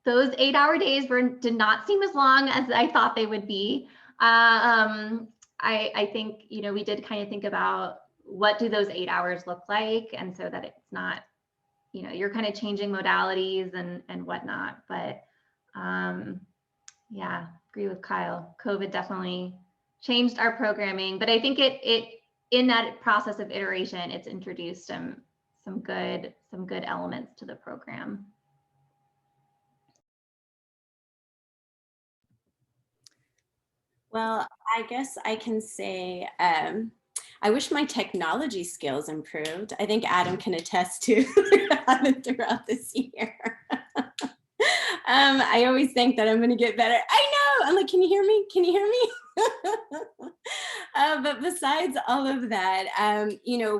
those 8-hour days did not seem as long as I thought they would be. I think, we did kind of think about what do those 8 hours look like? And so that it's not, you're kind of changing modalities and whatnot, but yeah, agree with Kyle. COVID definitely changed our programming, but I think it in that process of iteration, it's introduced some good elements to the program. Well, I guess I can say, I wish my technology skills improved. I think Adam can attest to what throughout this year. I always think that I'm going to get better. I know. I'm like, can you hear me? Can you hear me? But besides all of that,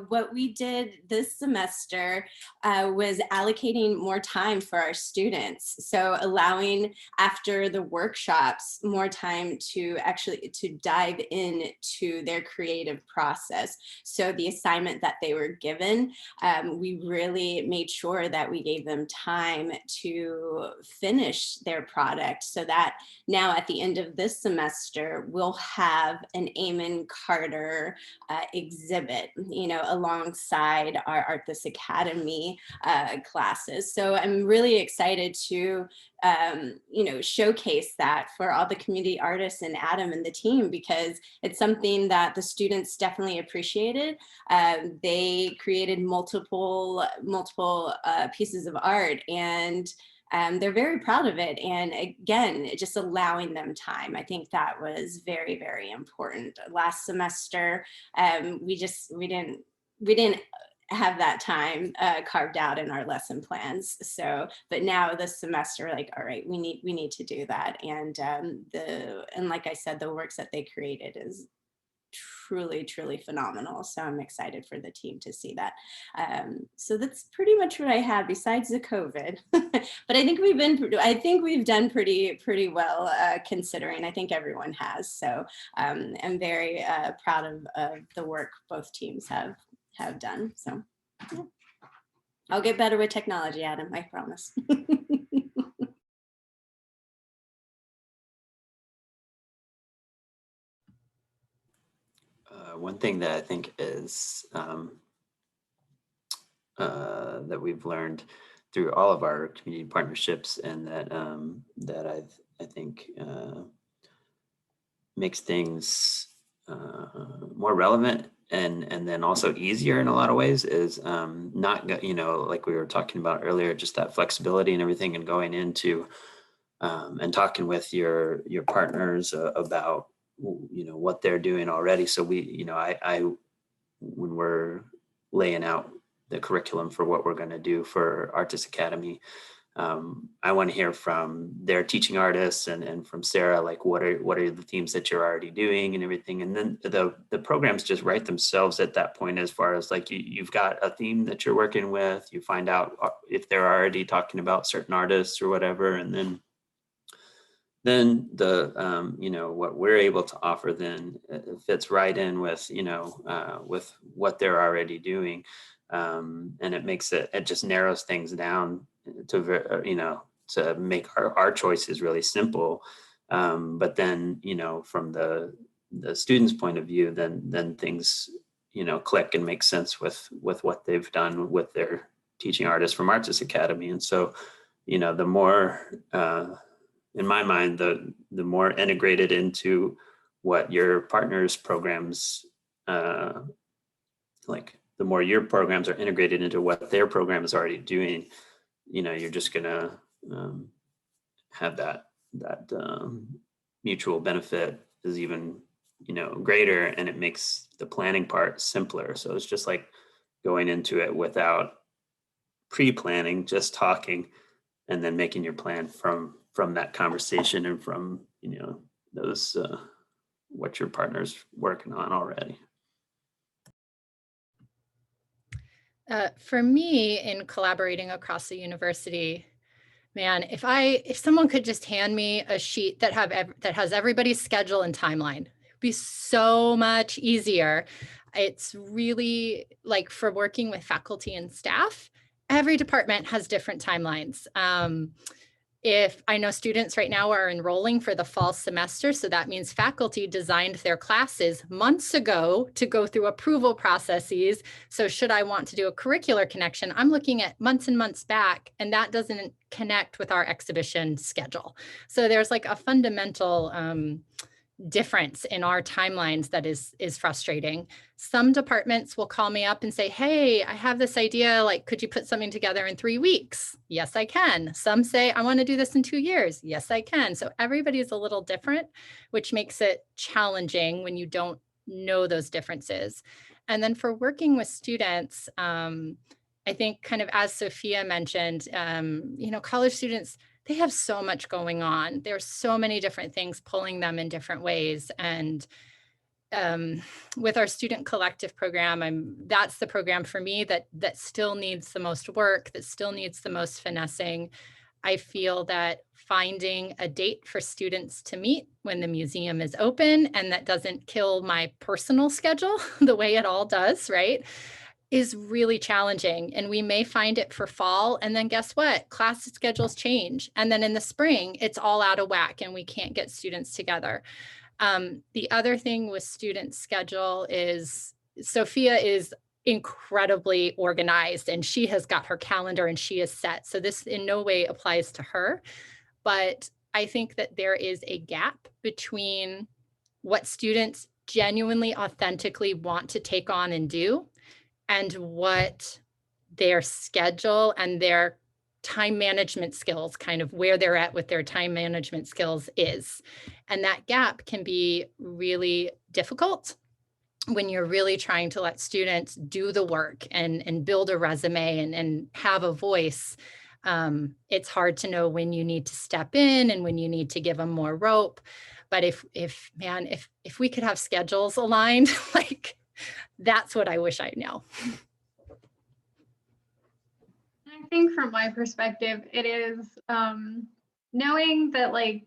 what we did this semester was allocating more time for our students. So allowing after the workshops more time to dive into their creative process. So the assignment that they were given, we really made sure that we gave them time to finish their product, so that now at the end of this semester, we'll have an Amon Carter exhibit, alongside our Art This Academy classes. So I'm really excited to, showcase that for all the community artists and Adam and the team, because it's something that the students definitely appreciated. They created multiple pieces of art, and they're very proud of it. And again, just allowing them time. I think that was very, very important. Last semester, we didn't have that time carved out in our lesson plans. So, but now this semester, like, all right, we need to do that. And and like I said, the works that they created is truly phenomenal. So I'm excited for the team to see that. So that's pretty much what I have besides the COVID. But I think we've done pretty well considering. I think everyone has. So I'm very proud of the work both teams have done. So yeah. I'll get better with technology, Adam, I promise. One thing that I think is that we've learned through all of our community partnerships, and that I think makes things more relevant and then also easier in a lot of ways, is not, like we were talking about earlier, just that flexibility and everything, and going into and talking with your partners about what they're doing already. So we, I when we're laying out the curriculum for what we're going to do for Artists Academy, I want to hear from their teaching artists and from Sara, like what are the themes that you're already doing and everything. And then the programs just write themselves at that point, as far as like you've got a theme that you're working with, you find out if they're already talking about certain artists or whatever, and then the what we're able to offer then fits right in with with what they're already doing, and it just narrows things down to to make our choices really simple. But then from the student's point of view, then things click and make sense with what they've done with their teaching artists from Artists Academy. And so the more in my mind, the more integrated into what your partners' programs, like the more your programs are integrated into what their program is already doing, you're just gonna have that mutual benefit is even greater, and it makes the planning part simpler. So it's just like going into it without pre-planning, just talking, and then making your plan from that conversation and from those what your partner's working on already. For me, in collaborating across the university, man, if someone could just hand me a sheet that has everybody's schedule and timeline, it'd be so much easier. It's really like, for working with faculty and staff, every department has different timelines. If I know students right now are enrolling for the fall semester, so that means faculty designed their classes months ago to go through approval processes. So should I want to do a curricular connection, I'm looking at months and months back, and that doesn't connect with our exhibition schedule. So there's like a fundamental difference in our timelines that is frustrating. Some departments will call me up and say, hey, I have this idea, like, could you put something together in 3 weeks? Yes, I can. Some say, I want to do this in 2 years. Yes, I can. So everybody's a little different, which makes it challenging when you don't know those differences. And then for working with students, I think, kind of as Sophia mentioned, college students, they have so much going on. There's so many different things pulling them in different ways. And with our student collective program, that's the program for me that still needs the most work, that still needs the most finessing. I feel that finding a date for students to meet when the museum is open, and that doesn't kill my personal schedule the way it all does, right, is really challenging. And we may find it for fall, and then guess what? Class schedules change. And then in the spring, it's all out of whack and we can't get students together. The other thing with student schedule is Sophia is incredibly organized, and she has got her calendar and she is set. So this in no way applies to her, but I think that there is a gap between what students genuinely, authentically want to take on and do, and what their schedule and their time management skills, kind of where they're at with their time management skills is. And that gap can be really difficult when you're really trying to let students do the work and build a resume and have a voice, it's hard to know when you need to step in and when you need to give them more rope. But if we could have schedules aligned, like, that's what I wish I know. I think from my perspective, it is knowing that like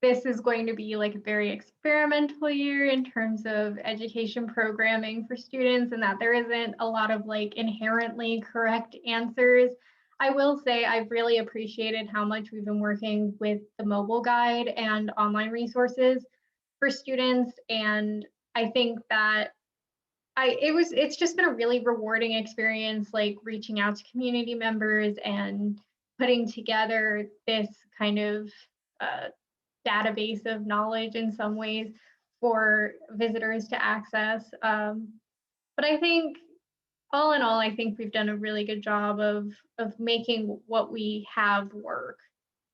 this is going to be like a very experimental year in terms of education programming for students, and that there isn't a lot of like inherently correct answers. I will say I've really appreciated how much we've been working with the mobile guide and online resources for students. And I think that it's just been a really rewarding experience, like reaching out to community members and putting together this kind of database of knowledge in some ways for visitors to access. But I think all in all, I think we've done a really good job of making what we have work.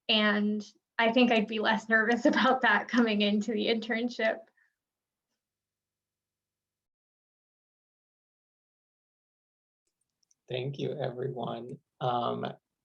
And I think I'd be less nervous about that coming into the internship. Thank you, everyone.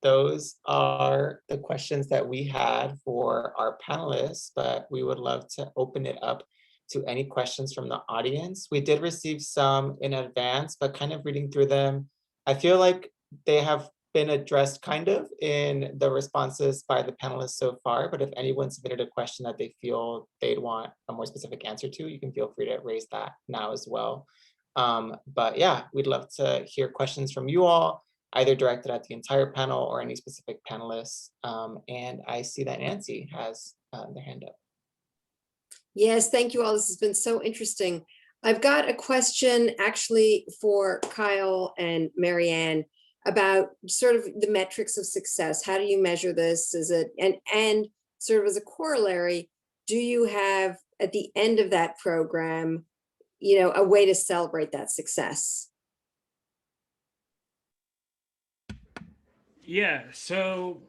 Those are the questions that we had for our panelists, but we would love to open it up to any questions from the audience. We did receive some in advance, but kind of reading through them, I feel like they have been addressed kind of in the responses by the panelists so far, but if anyone submitted a question that they feel they'd want a more specific answer to, you can feel free to raise that now as well. But yeah, we'd love to hear questions from you all, either directed at the entire panel or any specific panelists. And I see that Nancy has their hand up. Yes, thank you all. This has been so interesting. I've got a question actually for Kyle and Marianne about sort of the metrics of success. How do you measure this? Is it, and sort of as a corollary, do you have at the end of that program, you know, a way to celebrate that success? Yeah, so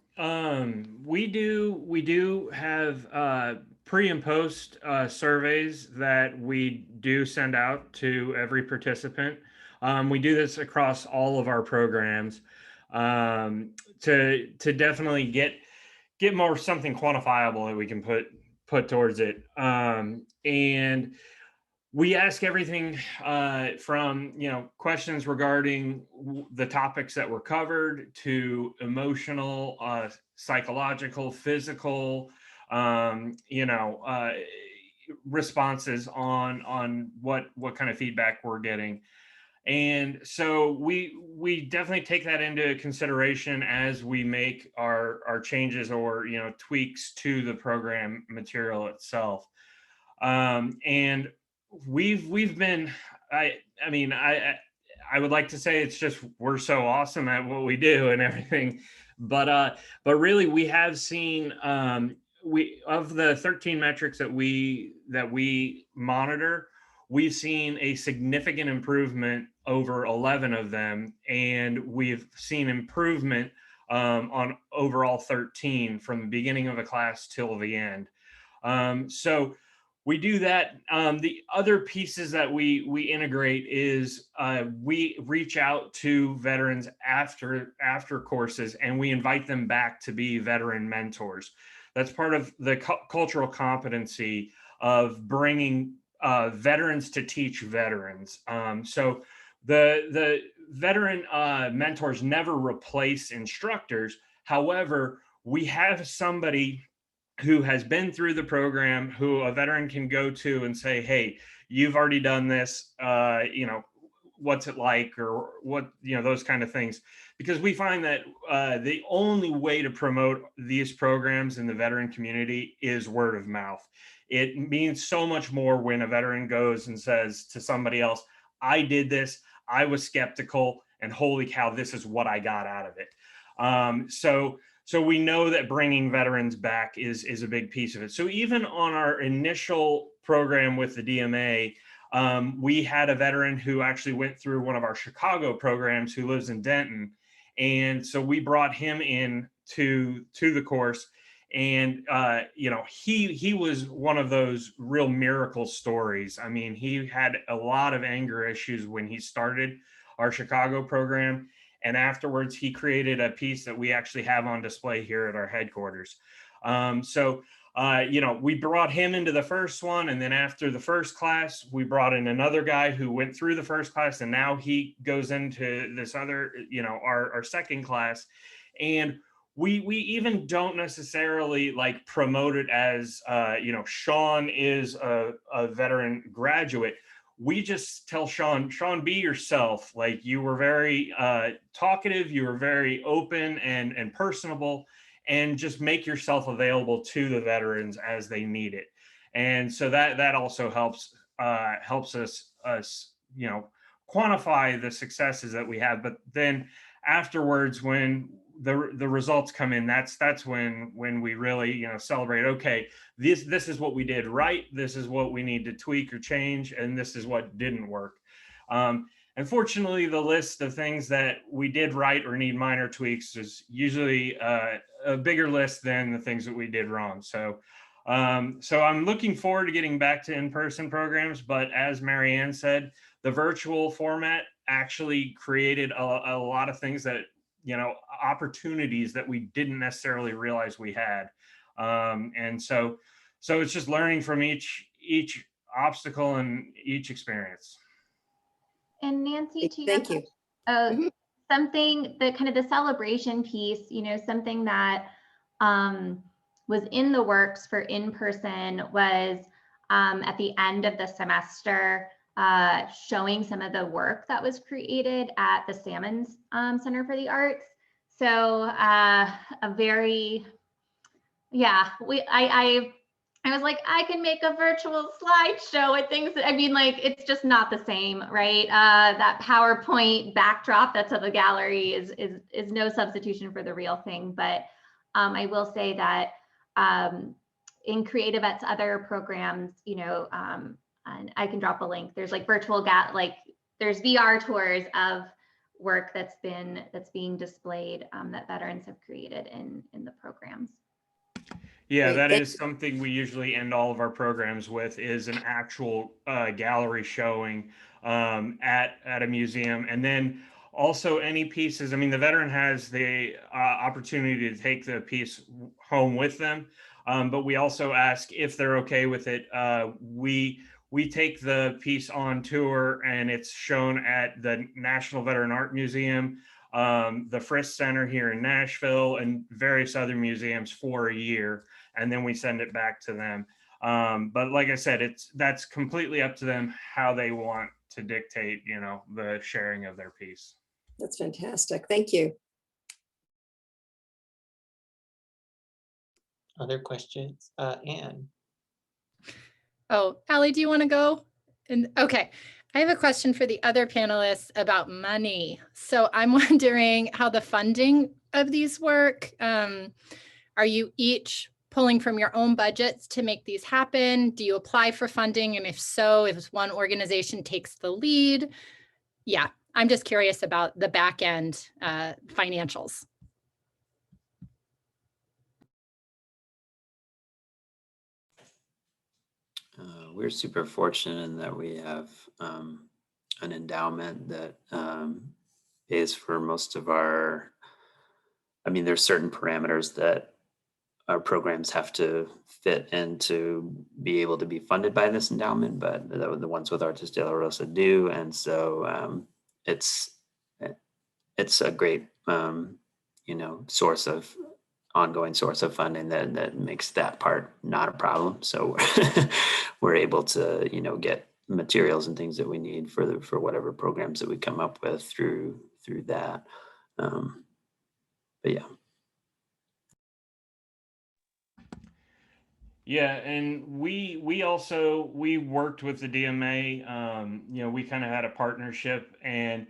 we do have pre and post surveys that we do send out to every participant. We do this across all of our programs to definitely get more something quantifiable that we can put towards it. And we ask everything from, you know, questions regarding the topics that were covered to emotional, psychological, physical, you know, responses on what kind of feedback we're getting. And so we definitely take that into consideration as we make our changes or, you know, tweaks to the program material itself. And we've been, I mean, I would like to say it's just, we're so awesome at what we do and everything, but really we have seen, of the 13 metrics that we monitor, we've seen a significant improvement over 11 of them. And we've seen improvement on overall 13 from the beginning of a class till the end. So we do that. The other pieces that we integrate is we reach out to veterans after courses, and we invite them back to be veteran mentors. That's part of the cultural competency of bringing veterans to teach veterans. So the veteran mentors never replace instructors. However, we have somebody who has been through the program, who a veteran can go to and say, hey, you've already done this, you know, what's it like, or what, you know, those kind of things. Because we find that the only way to promote these programs in the veteran community is word of mouth. It means so much more when a veteran goes and says to somebody else, I did this, I was skeptical, and holy cow, this is what I got out of it. So we know that bringing veterans back is a big piece of it. So even on our initial program with the DMA, we had a veteran who actually went through one of our Chicago programs who lives in Denton. And so we brought him in to the course. And, you know, he was one of those real miracle stories. I mean, he had a lot of anger issues when he started our Chicago program. And afterwards, he created a piece that we actually have on display here at our headquarters. You know, we brought him into the first one. And then after the first class, we brought in another guy who went through the first class. And now he goes into this other, you know, our second class. And we even don't necessarily like promote it as, you know, Sean is a veteran graduate. We just tell Sean, be yourself. Like, you were very talkative, you were very open and personable, and just make yourself available to the veterans as they need it. And so that also helps us, you know, quantify the successes that we have. But then afterwards, when the results come in, that's when we really, you know, celebrate, okay, this is what we did right, this is what we need to tweak or change, and this is what didn't work. Unfortunately, the list of things that we did right or need minor tweaks is usually a bigger list than the things that we did wrong. So I'm looking forward to getting back to in-person programs, but as Marianne said, the virtual format actually created a lot of things that, you know, opportunities that we didn't necessarily realize we had. And so it's just learning from each obstacle and each experience. And Nancy, to Thank your you. something that kind of the celebration piece, you know, something that was in the works for in-person was at the end of the semester, showing some of the work that was created at the Salmons Center for the Arts. So I was like, I can make a virtual slideshow with things. I mean, like, it's just not the same, right? That PowerPoint backdrop that's of a gallery is no substitution for the real thing. But I will say that in CreatiVets' other programs, you know, and I can drop a link. There's like there's VR tours of work that's being displayed that veterans have created in the programs. Yeah, that is something we usually end all of our programs with, is an actual gallery showing at a museum. And then also any pieces, I mean, the veteran has the opportunity to take the piece home with them, but we also ask if they're okay with it. We take the piece on tour and it's shown at the National Veteran Art Museum, the Frisk Center here in Nashville, and various other museums for a year. And then we send it back to them. But like I said, that's completely up to them how they want to dictate, you know, the sharing of their piece. That's fantastic. Thank you. Other questions? Anne. Oh, Allie, do you want to go? And okay, I have a question for the other panelists about money. So I'm wondering how the funding of these work. Are you each pulling from your own budgets to make these happen? Do you apply for funding? And if so, if one organization takes the lead? Yeah, I'm just curious about the back end financials. We're super fortunate in that we have an endowment that pays for most of our, I mean, there's certain parameters that our programs have to fit in to be able to be funded by this endowment, but the ones with Artes de la Rosa do. And so it's a great, you know, ongoing source of funding that makes that part not a problem. So we're able to, you know, get materials and things that we need for whatever programs that we come up with through that. But yeah. Yeah, and we worked with the DMA. You know, we kind of had a partnership, and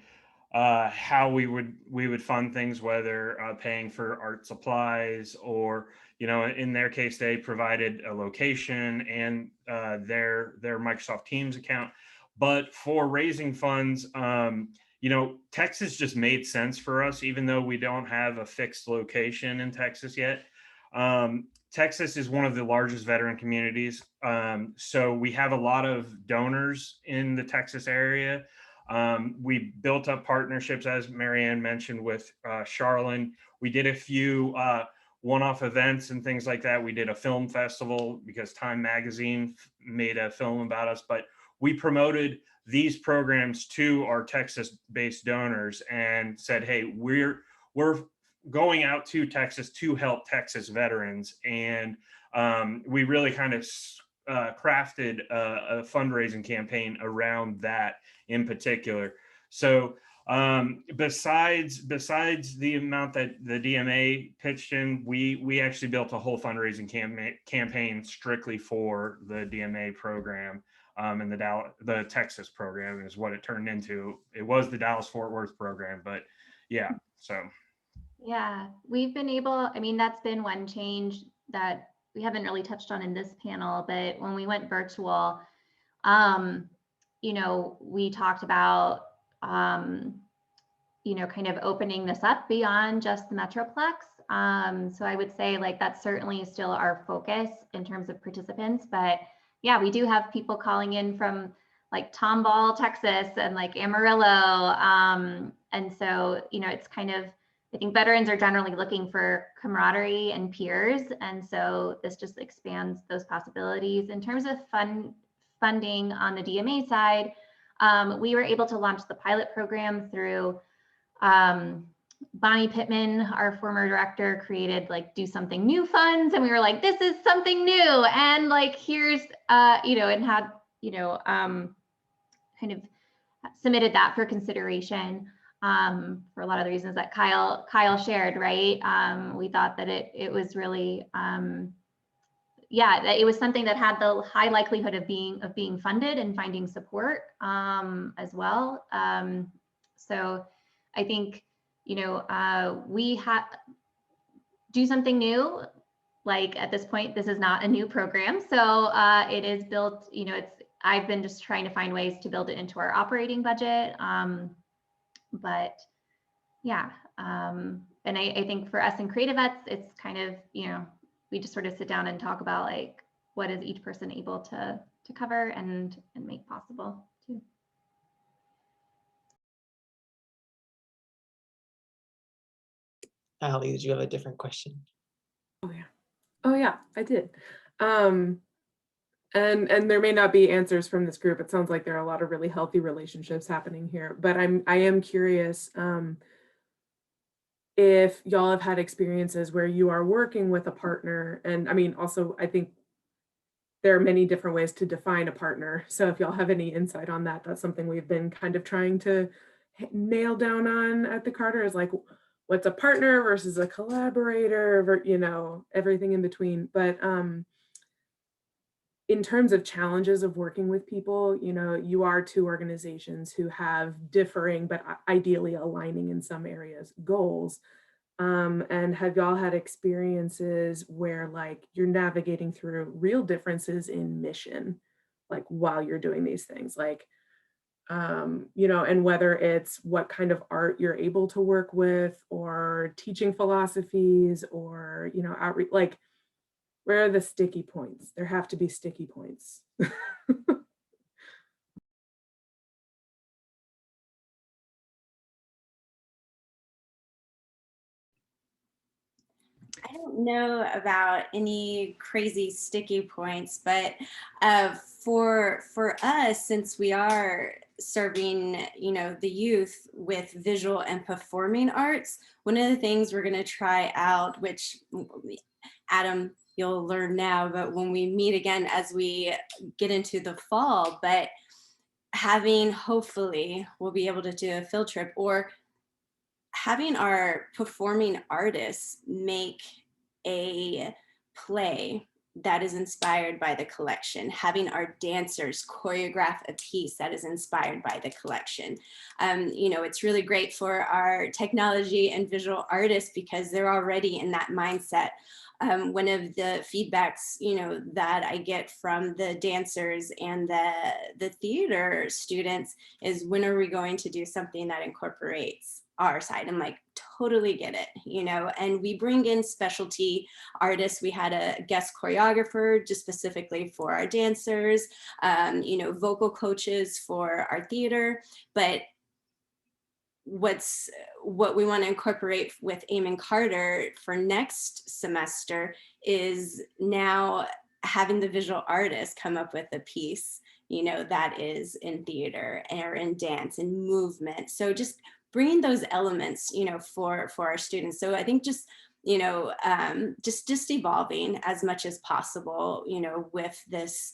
how we would fund things, whether paying for art supplies, or, you know, in their case, they provided a location and their Microsoft Teams account. But for raising funds, you know, Texas just made sense for us, even though we don't have a fixed location in Texas yet. Texas is one of the largest veteran communities. So we have a lot of donors in the Texas area. We built up partnerships, as Marianne mentioned, with Charlene. We did a few one-off events and things like that. We did a film festival because Time Magazine made a film about us, but we promoted these programs to our Texas-based donors and said, hey, we're going out to Texas to help Texas veterans. And we really kind of crafted a fundraising campaign around that in particular. So besides the amount that the DMA pitched in, we actually built a whole fundraising campaign strictly for the DMA program. And the Texas program is what it turned into. It was the Dallas-Fort Worth program, but yeah, so. Yeah, we've been able, I mean, that's been one change that we haven't really touched on in this panel, but when we went virtual, you know, we talked about, you know, kind of opening this up beyond just the metroplex. So I would say like that's certainly still our focus in terms of participants, but yeah, we do have people calling in from like Tomball, Texas, and like Amarillo. And so, you know, it's kind of, I think veterans are generally looking for camaraderie and peers. And so this just expands those possibilities. In terms of funding on the DMA side, we were able to launch the pilot program through Bonnie Pittman, our former director, created like Do Something New funds. And we were like, this is something new. And like, here's, you know, and had, you know, kind of submitted that for consideration for a lot of the reasons that Kyle shared, right? We thought that it was really, yeah, that it was something that had the high likelihood of being funded and finding support as well. So I think, you know, we have Do Something New. Like at this point, this is not a new program. So it is built, you know, I've been just trying to find ways to build it into our operating budget. But yeah, and I think for us in CreatiVets, it's kind of, you know, we just sort of sit down and talk about like, what is each person able to cover and make possible too. Ali, did you have a different question? Oh yeah, I did. And there may not be answers from this group. It sounds like there are a lot of really healthy relationships happening here, but I am curious if y'all have had experiences where you are working with a partner. And I mean, also, I think there are many different ways to define a partner. So if y'all have any insight on that, that's something we've been kind of trying to nail down on at the Carter, is like, what's a partner versus a collaborator, you know, everything in between. But in terms of challenges of working with people, you know, you are two organizations who have differing, but ideally aligning in some areas, goals. And have y'all had experiences where like you're navigating through real differences in mission, like while you're doing these things, like, you know, and whether it's what kind of art you're able to work with, or teaching philosophies, or, you know, outreach, like, where are the sticky points? There have to be sticky points. I don't know about any crazy sticky points, but for us, since we are serving, you know, the youth with visual and performing arts, one of the things we're going to try out, which Adam, you'll learn now, but when we meet again as we get into the fall, but having, hopefully we'll be able to do a field trip, or having our performing artists make a play that is inspired by the collection, having our dancers choreograph a piece that is inspired by the collection. You know, it's really great for our technology and visual artists because they're already in that mindset. One of the feedbacks, you know, that I get from the dancers and the theater students is, when are we going to do something that incorporates our side. I'm like, totally get it, you know, and we bring in specialty artists. We had a guest choreographer just specifically for our dancers, you know, vocal coaches for our theater. But what we want to incorporate with Amon Carter for next semester is now having the visual artist come up with a piece, you know, that is in theater or in dance and movement. So just bringing those elements, you know, for our students. So I think just, you know, just evolving as much as possible, you know, with this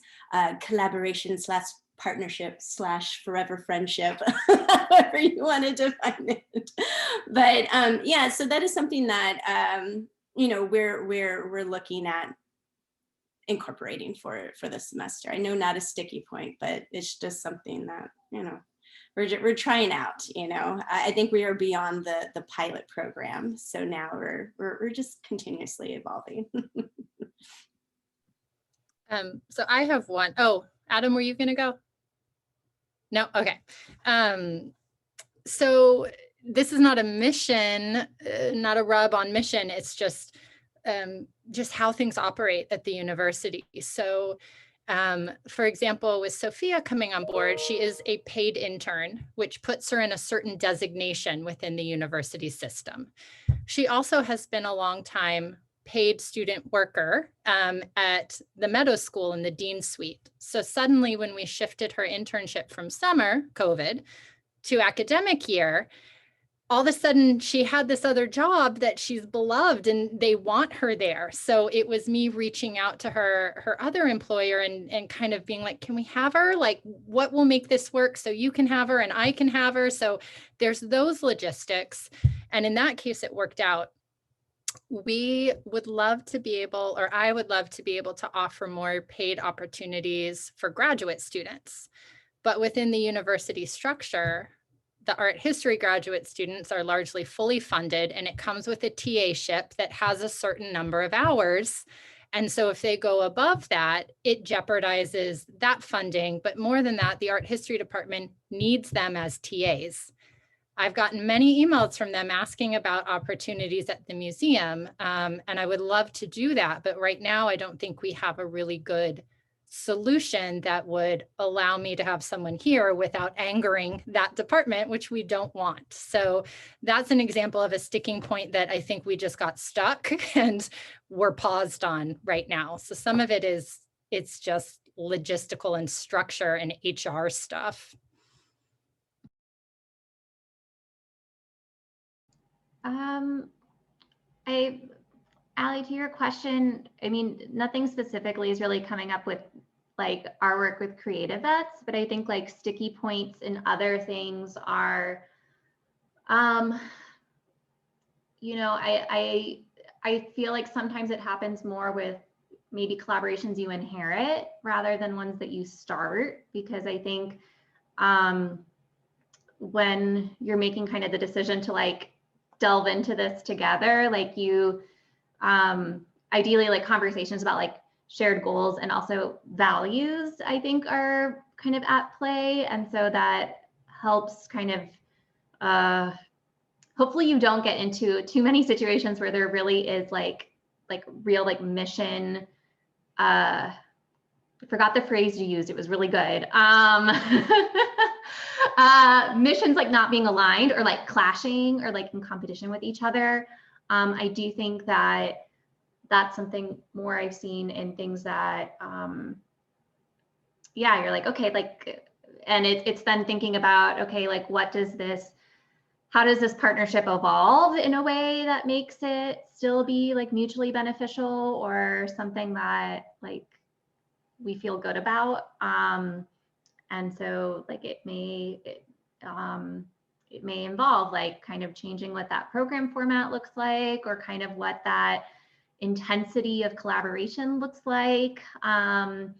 collaboration / partnership / forever friendship, however you want to define it. But yeah, so that is something that you know, we're looking at incorporating for this semester. I know not a sticky point, but it's just something that, you know, we're trying out. You know, I think we are beyond the pilot program, so now we're just continuously evolving. So I have one. Oh, Adam, were you gonna go? No, okay. So this is not a mission, not a rub on mission. It's just how things operate at the university. So for example, with Sophia coming on board, she is a paid intern, which puts her in a certain designation within the university system. She also has been a long time paid student worker at the Meadows School in the Dean Suite. So suddenly when we shifted her internship from summer, COVID, to academic year, all of a sudden she had this other job that she's beloved and they want her there. So it was me reaching out to her other employer and kind of being like, can we have her? Like, what will make this work so you can have her and I can have her? So there's those logistics. And in that case, it worked out. We would love to be able, or I would love to be able to offer more paid opportunities for graduate students. But within the university structure, the art history graduate students are largely fully funded, and it comes with a TA-ship that has a certain number of hours. And so if they go above that, it jeopardizes that funding. But more than that, the art history department needs them as TAs. I've gotten many emails from them asking about opportunities at the museum, and I would love to do that. But right now, I don't think we have a really good solution that would allow me to have someone here without angering that department, which we don't want. So that's an example of a sticking point that I think we just got stuck and we're paused on right now. So some of it is, it's just logistical and structure and HR stuff. Allie, to your question, I mean, nothing specifically is really coming up with like our work with CreatiVets, but I think like sticky points and other things are, you know, I feel like sometimes it happens more with maybe collaborations you inherit rather than ones that you start, because I think when you're making kind of the decision to like delve into this together, like you ideally like conversations about like shared goals and also values, I think are kind of at play. And so that helps kind of, hopefully you don't get into too many situations where there really is like real like mission, I forgot the phrase you used, it was really good. Missions like not being aligned or like clashing or like in competition with each other. I do think that that's something more I've seen in things that, yeah, you're like, okay, like, and it's then thinking about, okay, like how does this partnership evolve in a way that makes it still be like mutually beneficial or something that like we feel good about. And so like it may involve like kind of changing what that program format looks like or kind of what that intensity of collaboration looks like. And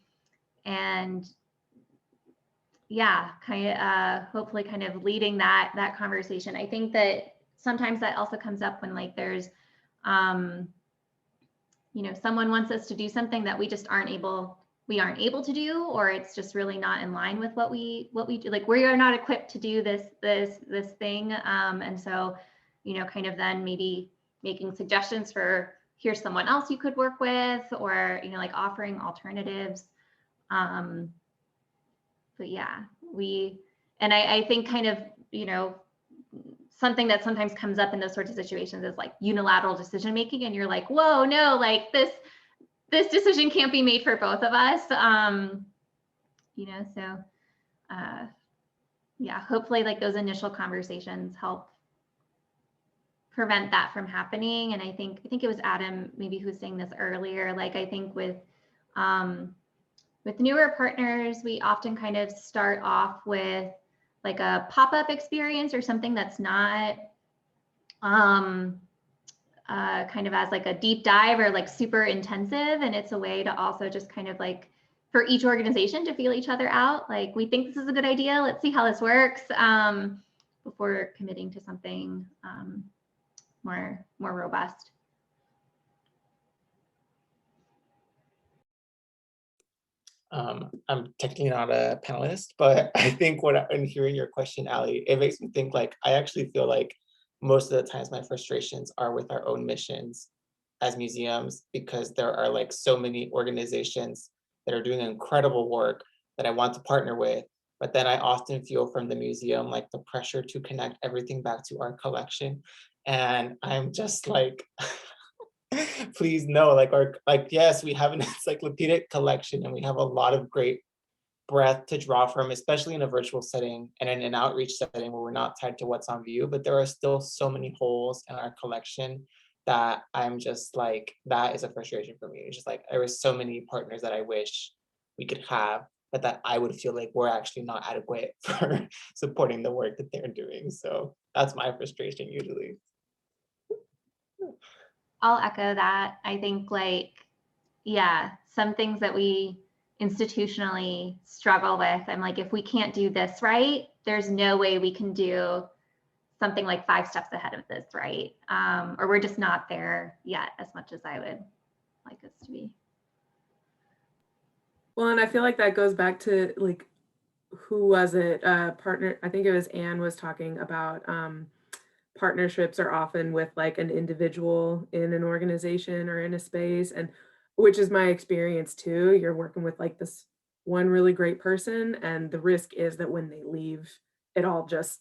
yeah, kind of hopefully kind of leading that conversation. I think that sometimes that also comes up when like there's, you know, someone wants us to do something that we just aren't able we aren't able to do, or it's just really not in line with what we do. Like, we are not equipped to do this thing. And so, you know, kind of then maybe making suggestions for, here's someone else you could work with, or, you know, like offering alternatives. But yeah, I think kind of, you know, something that sometimes comes up in those sorts of situations is like unilateral decision making, and you're like, whoa, no, like this decision can't be made for both of us. You know, so yeah, hopefully like those initial conversations help prevent that from happening. And I think it was Adam maybe who was saying this earlier. Like, I think with newer partners, we often kind of start off with like a pop-up experience or something that's not kind of as like a deep dive or like super intensive. And it's a way to also just kind of like for each organization to feel each other out. Like, we think this is a good idea. Let's see how this works before committing to something more robust. I'm technically not a panelist, but I think in hearing your question, Ali, it makes me think like, I actually feel like most of the times my frustrations are with our own missions as museums, because there are like so many organizations that are doing incredible work that I want to partner with. But then I often feel from the museum like the pressure to connect everything back to our collection. And I'm just like, please no, yes, we have an encyclopedic collection and we have a lot of great breadth to draw from, especially in a virtual setting and in an outreach setting where we're not tied to what's on view, but there are still so many holes in our collection that I'm just like, that is a frustration for me. It's just like, there were so many partners that I wish we could have, but that I would feel like we're actually not adequate for supporting the work that they're doing. So that's my frustration usually. I'll echo that. I think like, yeah, some things that we institutionally struggle with, I'm like, if we can't do this right, there's no way we can do something like 5 steps ahead of this, right? Or we're just not there yet as much as I would like us to be. Well, and I feel like that goes back to like, who was it? Partner, I think it was Anne was talking about partnerships are often with like an individual in an organization or in a space, and which is my experience too. You're working with like this one really great person, and the risk is that when they leave, it all just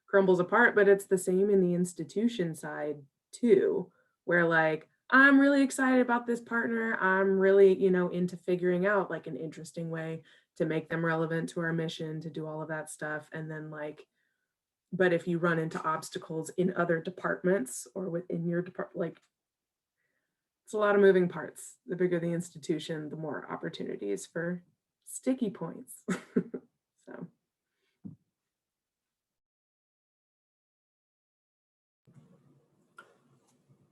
crumbles apart. But it's the same in the institution side too, where like, I'm really excited about this partner. I'm really, you know, into figuring out like an interesting way to make them relevant to our mission, to do all of that stuff. And then like, but if you run into obstacles in other departments or within your department, like, it's a lot of moving parts. The bigger the institution, the more opportunities for sticky points. So.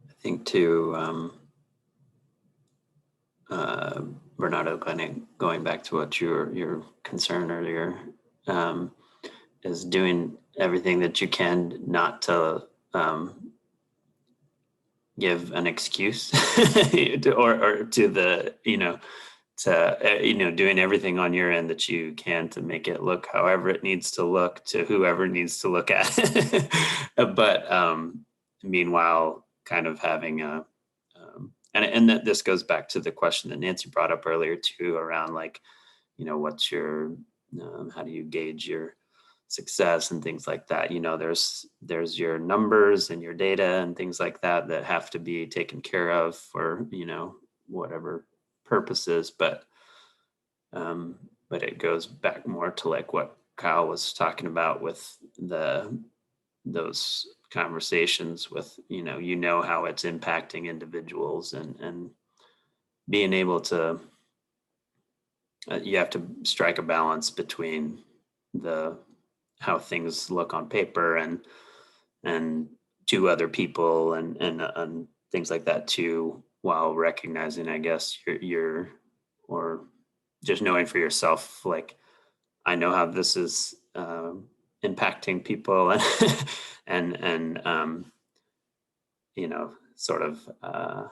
I think too, Bernardo, kind of going back to what your concern earlier, is doing everything that you can not to give an excuse or to the, doing everything on your end that you can to make it look however it needs to look to whoever needs to look at it. But meanwhile, kind of having and that this goes back to the question that Nancy brought up earlier too, around like, what's your, how do you gauge your success and things like that. There's your numbers and your data and things like that that have to be taken care of for, whatever purposes. But it goes back more to like what Kyle was talking about with those conversations with, how it's impacting individuals and being able to, you have to strike a balance between how things look on paper and to other people and things like that too, while recognizing, I guess, your or just knowing for yourself, like, I know how this is impacting people and sort of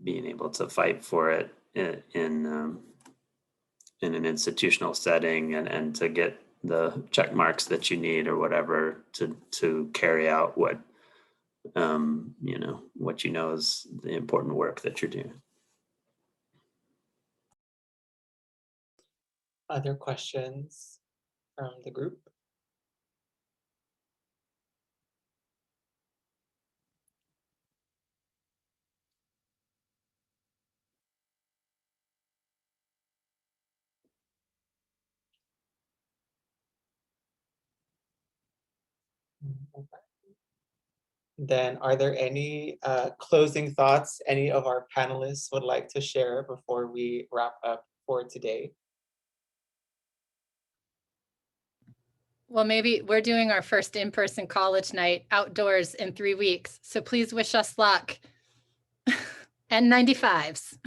being able to fight for it in an institutional setting and to get the check marks that you need or whatever to carry out what what you know is the important work that you're doing. Other questions from the group? Then are there any closing thoughts any of our panelists would like to share before we wrap up for today? Well, maybe we're doing our first in-person college night outdoors in 3 weeks. So please wish us luck. And 95s.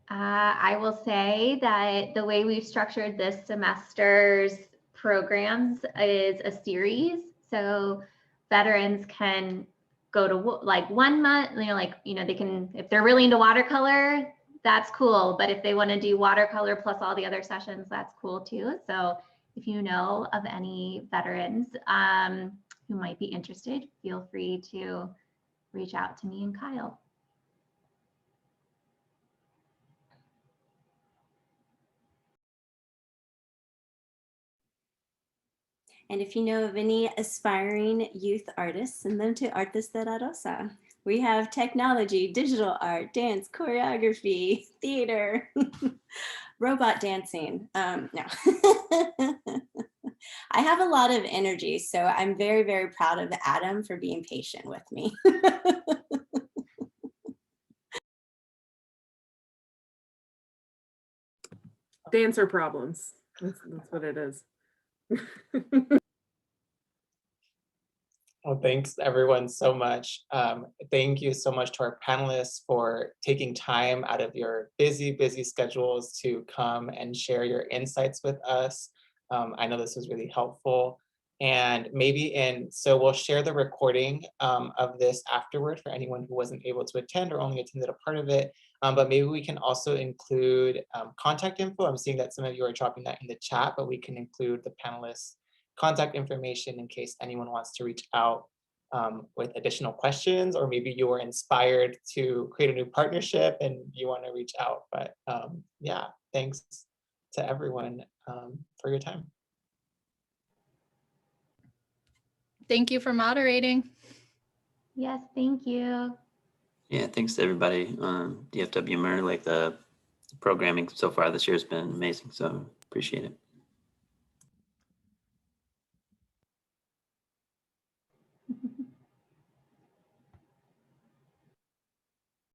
I will say that the way we've structured this semester's programs is a series. So veterans can go to like 1 month, they can, if they're really into watercolor, that's cool. But if they want to do watercolor plus all the other sessions, that's cool too. So if you know of any veterans who might be interested, feel free to reach out to me and Kyle. And if you know of any aspiring youth artists, send them to Artes de la Rosa. We have technology, digital art, dance, choreography, theater, robot dancing. No. I have a lot of energy, so I'm very, very proud of Adam for being patient with me. Dancer problems. That's what it is. Well, thanks everyone so much. Thank you so much to our panelists for taking time out of your busy schedules to come and share your insights with us. I know this was really helpful. And so we'll share the recording of this afterward for anyone who wasn't able to attend or only attended a part of it. But maybe we can also include contact info. I'm seeing that some of you are dropping that in the chat, but we can include the panelists' contact information in case anyone wants to reach out with additional questions, or maybe you were inspired to create a new partnership and you want to reach out. But yeah, thanks to everyone for your time. Thank you for moderating. Yes, thank you. Yeah, thanks to everybody. DFW, like the programming so far this year has been amazing, so appreciate it.